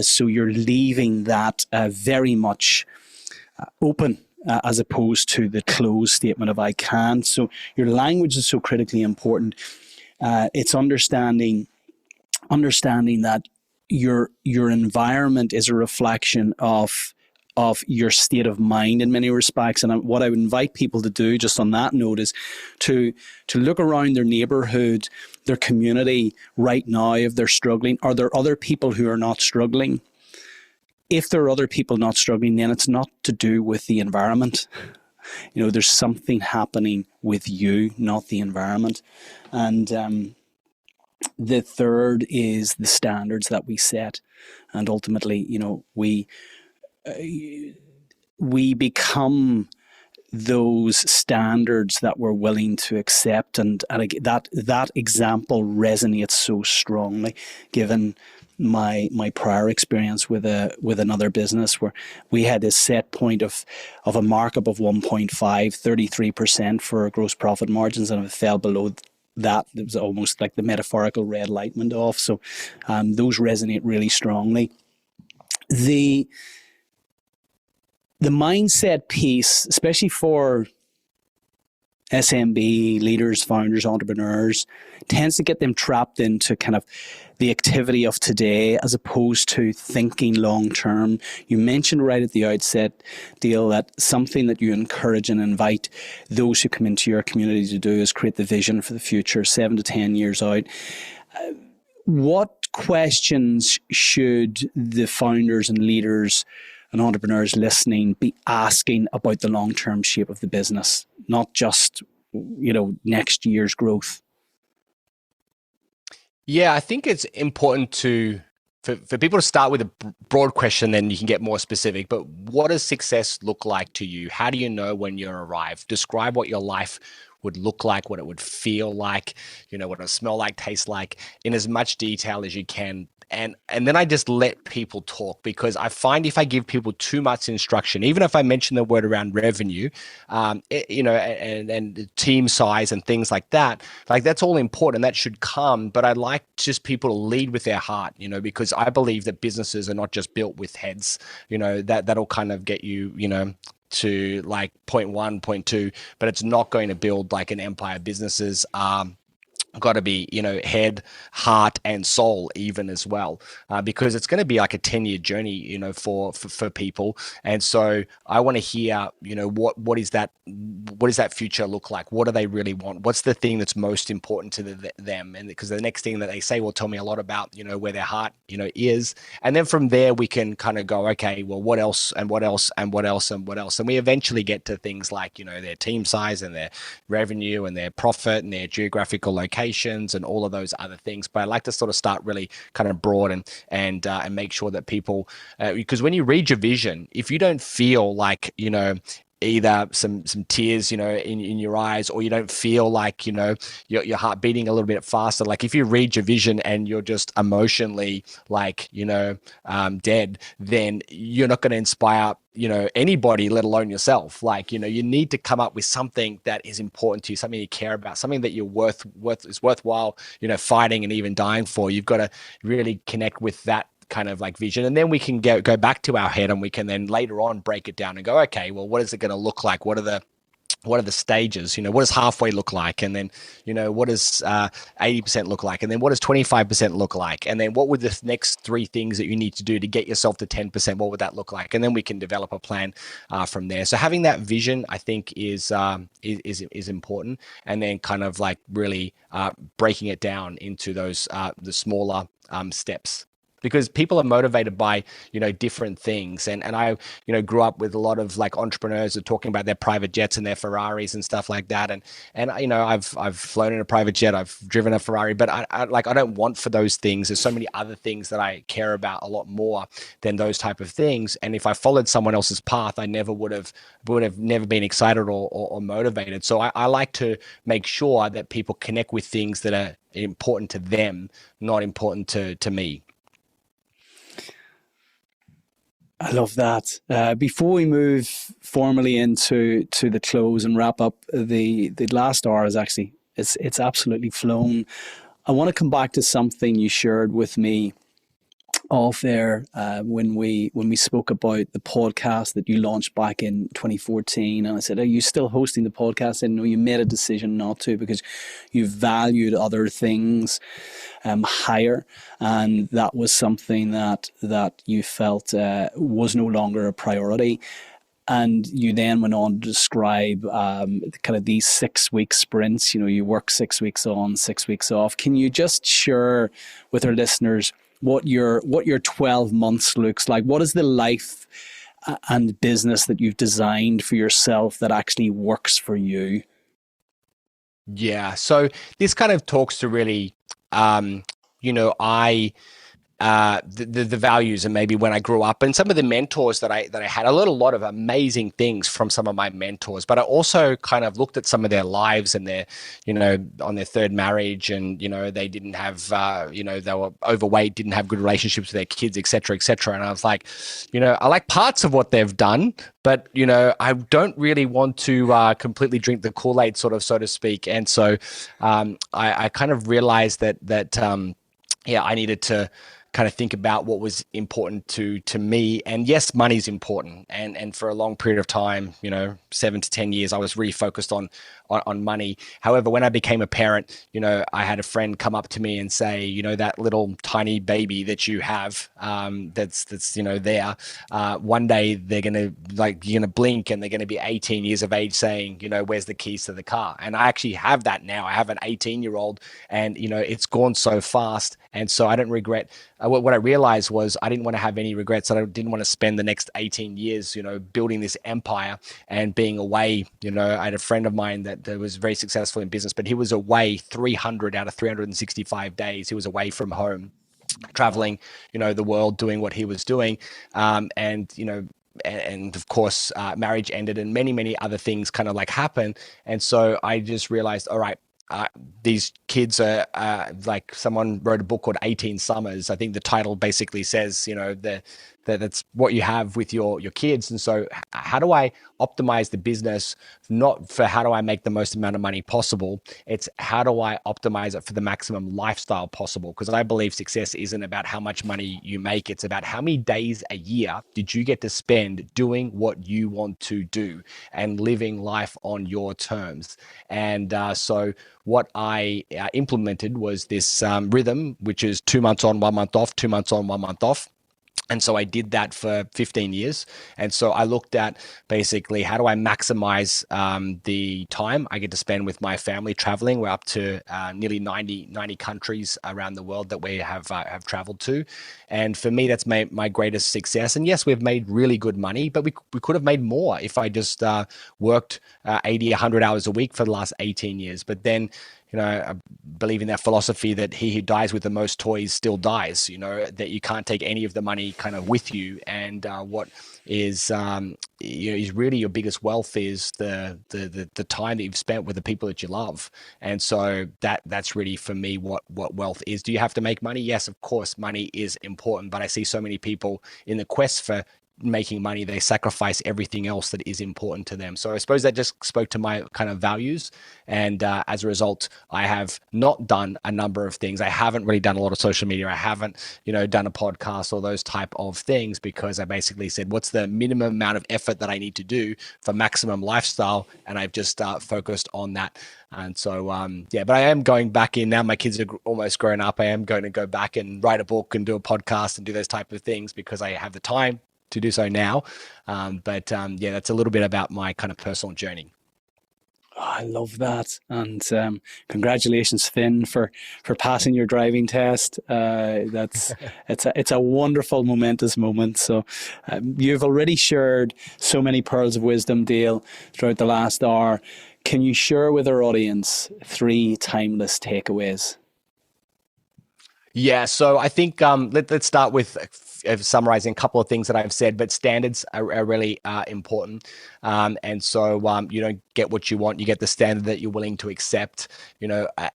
So you're leaving that very much open, as opposed to the closed statement of I can. So your language is so critically important. It's understanding that your environment is a reflection of your state of mind in many respects. And what I would invite people to do just on that note is to look around their neighborhood, their community right now. If they're struggling, are there other people who are not struggling? If there are other people not struggling, then it's not to do with the environment. There's something happening with you, not the environment. And the third is the standards that we set. And ultimately, we become those standards that we're willing to accept. And that example resonates so strongly, given my prior experience with another business where we had a set point of a markup of 1.5, 33% for gross profit margins, and if it fell below that, it was almost like the metaphorical red light went off. So those resonate really strongly. The mindset piece, especially for SMB leaders, founders, entrepreneurs, tends to get them trapped into kind of the activity of today as opposed to thinking long term. You mentioned right at the outset, Dale, that something that you encourage and invite those who come into your community to do is create the vision for the future, 7 to 10 years out. What questions should the founders and leaders and entrepreneurs listening be asking about the long-term shape of the business, not just, next year's growth? Yeah, I think it's important for people to start with a broad question, then you can get more specific. But what does success look like to you? How do you know when you're arrived? Describe what your life would look like, what it would feel like, what it would smell like, taste like, in as much detail as you can. And then I just let people talk, because I find if I give people too much instruction, even if I mention the word around revenue, and team size and things like that, like that's all important. That should come. But I like just people to lead with their heart, because I believe that businesses are not just built with heads, that'll kind of get you, to like point 1, point 2, but it's not going to build like an empire. Businesses got to be, head, heart, and soul even as well, because it's going to be like a 10-year journey, for people. And so I want to hear, what is that future look like? What do they really want? What's the thing that's most important to them? And because the next thing that they say will tell me a lot about, where their heart, is. And then from there we can kind of go, okay, well, what else and what else and what else and what else? And we eventually get to things like, their team size and their revenue and their profit and their geographical location and all of those other things. But I like to sort of start really kind of broad and make sure that people, because when you read your vision, if you don't feel like, either some tears, in your eyes, or you don't feel like, your heart beating a little bit faster. Like if you read your vision and you're just emotionally like, dead, then you're not going to inspire, anybody, let alone yourself. Like, you need to come up with something that is important to you, something you care about, something that you're is worthwhile, fighting and even dying for. You've got to really connect with that kind of like vision, and then we can go back to our head, and we can then later on break it down and go, okay, well, what is it going to look like? What are the stages? What does halfway look like? And then, what does 80% look like? And then what does 25% look like? And then what would the next three things that you need to do to get yourself to 10%? What would that look like? And then we can develop a plan from there. So having that vision, I think, is important. And then kind of like really breaking it down into those the smaller steps, because people are motivated by different things. And I grew up with a lot of like entrepreneurs who are talking about their private jets and their Ferraris and stuff like that. And I've flown in a private jet, I've driven a Ferrari, but I don't want for those things. There's so many other things that I care about a lot more than those type of things. And if I followed someone else's path, I never would have never been excited or motivated. So I like to make sure that people connect with things that are important to them, not important to me. I love that. Before we move formally into the close and wrap up, the last hour is actually it's absolutely flown. I want to come back to something you shared with me off air when we spoke about the podcast that you launched back in 2014, and I said, "Are you still hosting the podcast?" And no, you made a decision not to because you valued other things higher, and that was something that you felt was no longer a priority. And you then went on to describe kind of these 6 week sprints. You work 6 weeks on, 6 weeks off. Can you just share with our listeners what your 12 months looks like? What is the life and business that you've designed for yourself that actually works for you? Yeah. So this kind of talks to really, I the values, and maybe when I grew up, and some of the mentors that I had. I learned a lot of amazing things from some of my mentors, but I also kind of looked at some of their lives and their, on their third marriage, and they didn't have, they were overweight, didn't have good relationships with their kids, etc., etc. And I was like, I like parts of what they've done, but I don't really want to completely drink the Kool-Aid, sort of, so to speak. And so I kind of realized that I needed to kind of think about what was important to me. And yes, money's important. And for a long period of time, 7 to 10 years, I was really focused on money. However, when I became a parent, I had a friend come up to me and say, that little tiny baby that you have, that's there, one day they're going to, like, you're going to blink and they're going to be 18 years of age saying, where's the keys to the car? And I actually have that now. I have an 18-year-old, and, it's gone so fast. And so I don't regret. What I realized was I didn't want to have any regrets. I didn't want to spend the next 18 years, building this empire and being away. I had a friend of mine that was very successful in business, but he was away 300 out of 365 days. He was away from home, traveling, the world, doing what he was doing. And of course, marriage ended, and many other things kind of like happened. And so I just realized, all right, these kids are like, someone wrote a book called 18 Summers. I think the title basically says, that's what you have with your kids. And so how do I optimize the business? Not for how do I make the most amount of money possible. It's how do I optimize it for the maximum lifestyle possible? Because I believe success isn't about how much money you make. It's about how many days a year did you get to spend doing what you want to do and living life on your terms. And so what I implemented was this rhythm, which is 2 months on, 1 month off, 2 months on, 1 month off. And so I did that for 15 years. And so I looked at basically how do I maximize the time I get to spend with my family traveling. We're up to nearly 90 countries around the world that we have traveled to. And for me, that's my greatest success. And yes, we've made really good money, but we could have made more if I just worked 80, 100 hours a week for the last 18 years. But then, I believe in that philosophy that he who dies with the most toys still dies. That you can't take any of the money kind of with you, and what is is really your biggest wealth is the time that you've spent with the people that you love. And so that's really for me what wealth is. Do you have to make money? Yes, of course, money is important, but I see so many people in the quest for making money, they sacrifice everything else that is important to them. So I suppose that just spoke to my kind of values, and as a result, I have not done a number of things. I haven't really done a lot of social media. I haven't done a podcast or those type of things, because I basically said, what's the minimum amount of effort that I need to do for maximum lifestyle, and I've just focused on that. And so, yeah, but I am going back in now. My kids are almost grown up. I am going to go back and write a book and do a podcast and do those type of things, because I have the time to do so now. But yeah, that's a little bit about my kind of personal journey. Oh, I love that, and congratulations, Finn, for passing your driving test. That's it's a wonderful, momentous moment. So you've already shared so many pearls of wisdom, Dale, throughout the last hour. Can you share with our audience 3 timeless takeaways? Yeah, so I think let's start with summarizing a couple of things that I've said, but standards are really important. And so you don't get what you want, you get the standard that you're willing to accept,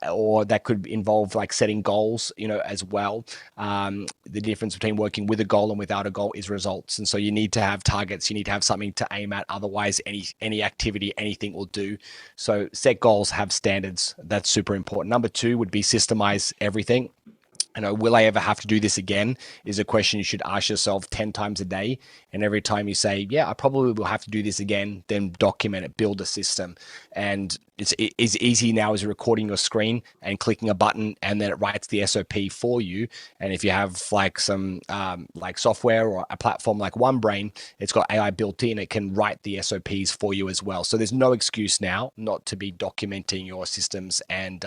or that could involve like setting goals, as well. The difference between working with a goal and without a goal is results. And so you need to have targets, you need to have something to aim at. Otherwise, any activity, anything will do. So set goals, have standards. That's super important. Number 2 would be systemize everything. Will I ever have to do this again is a question you should ask yourself 10 times a day. And every time you say, yeah, I probably will have to do this again, then document it, build a system. And it's easy now as recording your screen and clicking a button, and then it writes the SOP for you. And if you have like some like software or a platform like OneBrain, it's got AI built in, it can write the SOPs for you as well. So there's no excuse now not to be documenting your systems and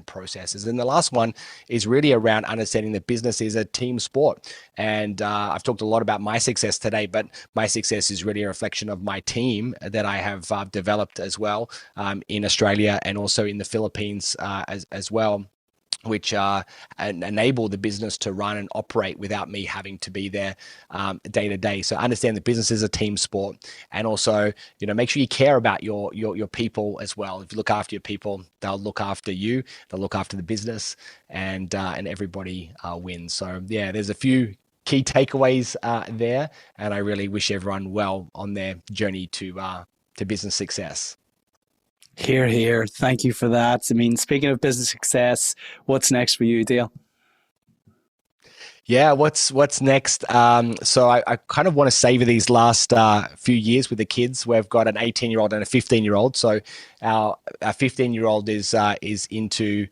processes. And the last one is really around understanding that business is a team sport. And I've talked a lot about my success today, but my success is really a reflection of my team that I have developed as well, in Australia and also in the Philippines as well, which enable the business to run and operate without me having to be there day to day. So understand that business is a team sport, and also make sure you care about your people as well. If you look after your people, they'll look after you, they'll look after the business, and everybody wins. So yeah, there's a few key takeaways there, and I really wish everyone well on their journey to business success. Here, here. Thank you for that. I mean, speaking of business success, what's next for you, Dale? Yeah, what's next? So I kind of want to savor these last few years with the kids. We've got an 18-year-old and a 15-year-old. So our 15-year-old is into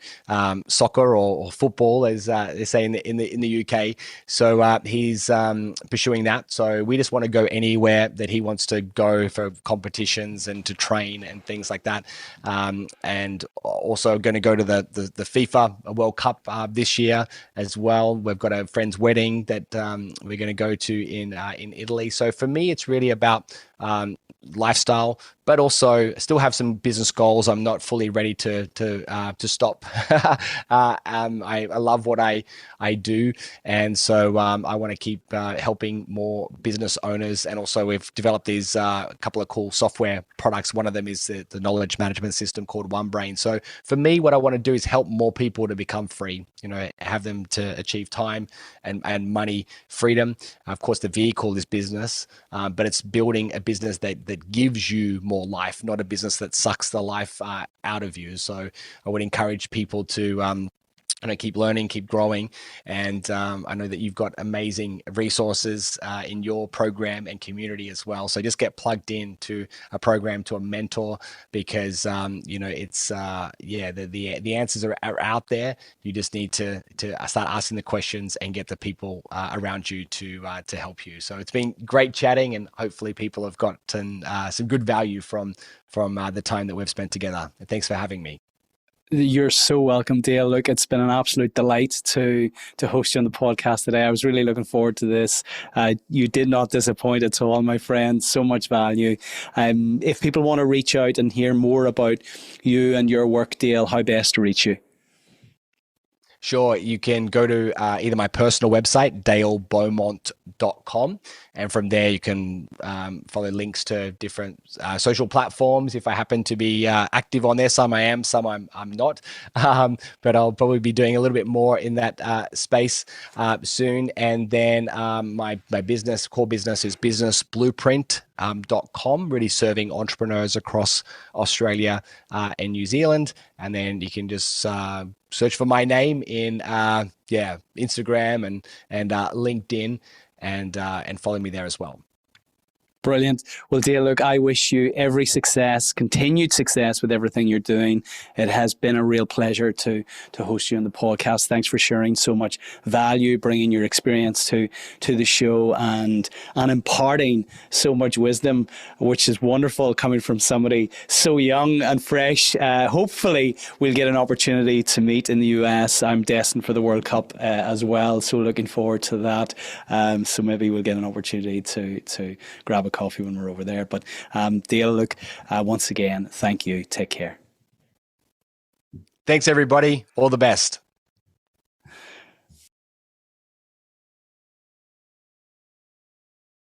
soccer or football, as they say in the UK. So he's pursuing that. So we just want to go anywhere that he wants to go for competitions and to train and things like that. And also going to go to the FIFA World Cup this year as well. We've got a friend's wedding that we're going to go to in Italy. So for me, it's really about lifestyle, but also still have some business goals. I'm not fully ready to stop. I love what I do, and so I want to keep helping more business owners. And also, we've developed these couple of cool software products. One of them is the knowledge management system called OneBrain. So for me, what I want to do is help more people to become free. Have them to achieve time and money freedom. Of course, the vehicle is business, but it's building a business that gives you more life, not a business that sucks the life out of you. So I would encourage people to keep learning, keep growing. And I know that you've got amazing resources in your program and community as well. So just get plugged in to a program, to a mentor, because it's the answers are out there. You just need to start asking the questions and get the people around you to help you. So it's been great chatting, and hopefully people have gotten some good value from the time that we've spent together. And thanks for having me. You're so welcome, Dale. Look, it's been an absolute delight to host you on the podcast today. I was really looking forward to this. You did not disappoint at all, my friend. So much value. If people want to reach out and hear more about you and your work, Dale, how best to reach you? Sure, you can go to either my personal website, dalebeaumont.com, and from there you can follow links to different social platforms. If I happen to be active on there, some I am, some I'm not, but I'll probably be doing a little bit more in that space soon. And then my core business is businessblueprint.com, really serving entrepreneurs across Australia and New Zealand. And then you can just search for my name in Instagram and LinkedIn, and follow me there as well. Brilliant. Well, Dale, look, I wish you every success, continued success with everything you're doing. It has been a real pleasure to host you on the podcast. Thanks for sharing so much value, bringing your experience to the show, and imparting so much wisdom, which is wonderful coming from somebody so young and fresh. Hopefully, we'll get an opportunity to meet in the US. I'm destined for the World Cup as well, so looking forward to that. So maybe we'll get an opportunity to grab a coffee when we're over there. But Dale, look, once again, thank you. Take care. Thanks, everybody. All the best.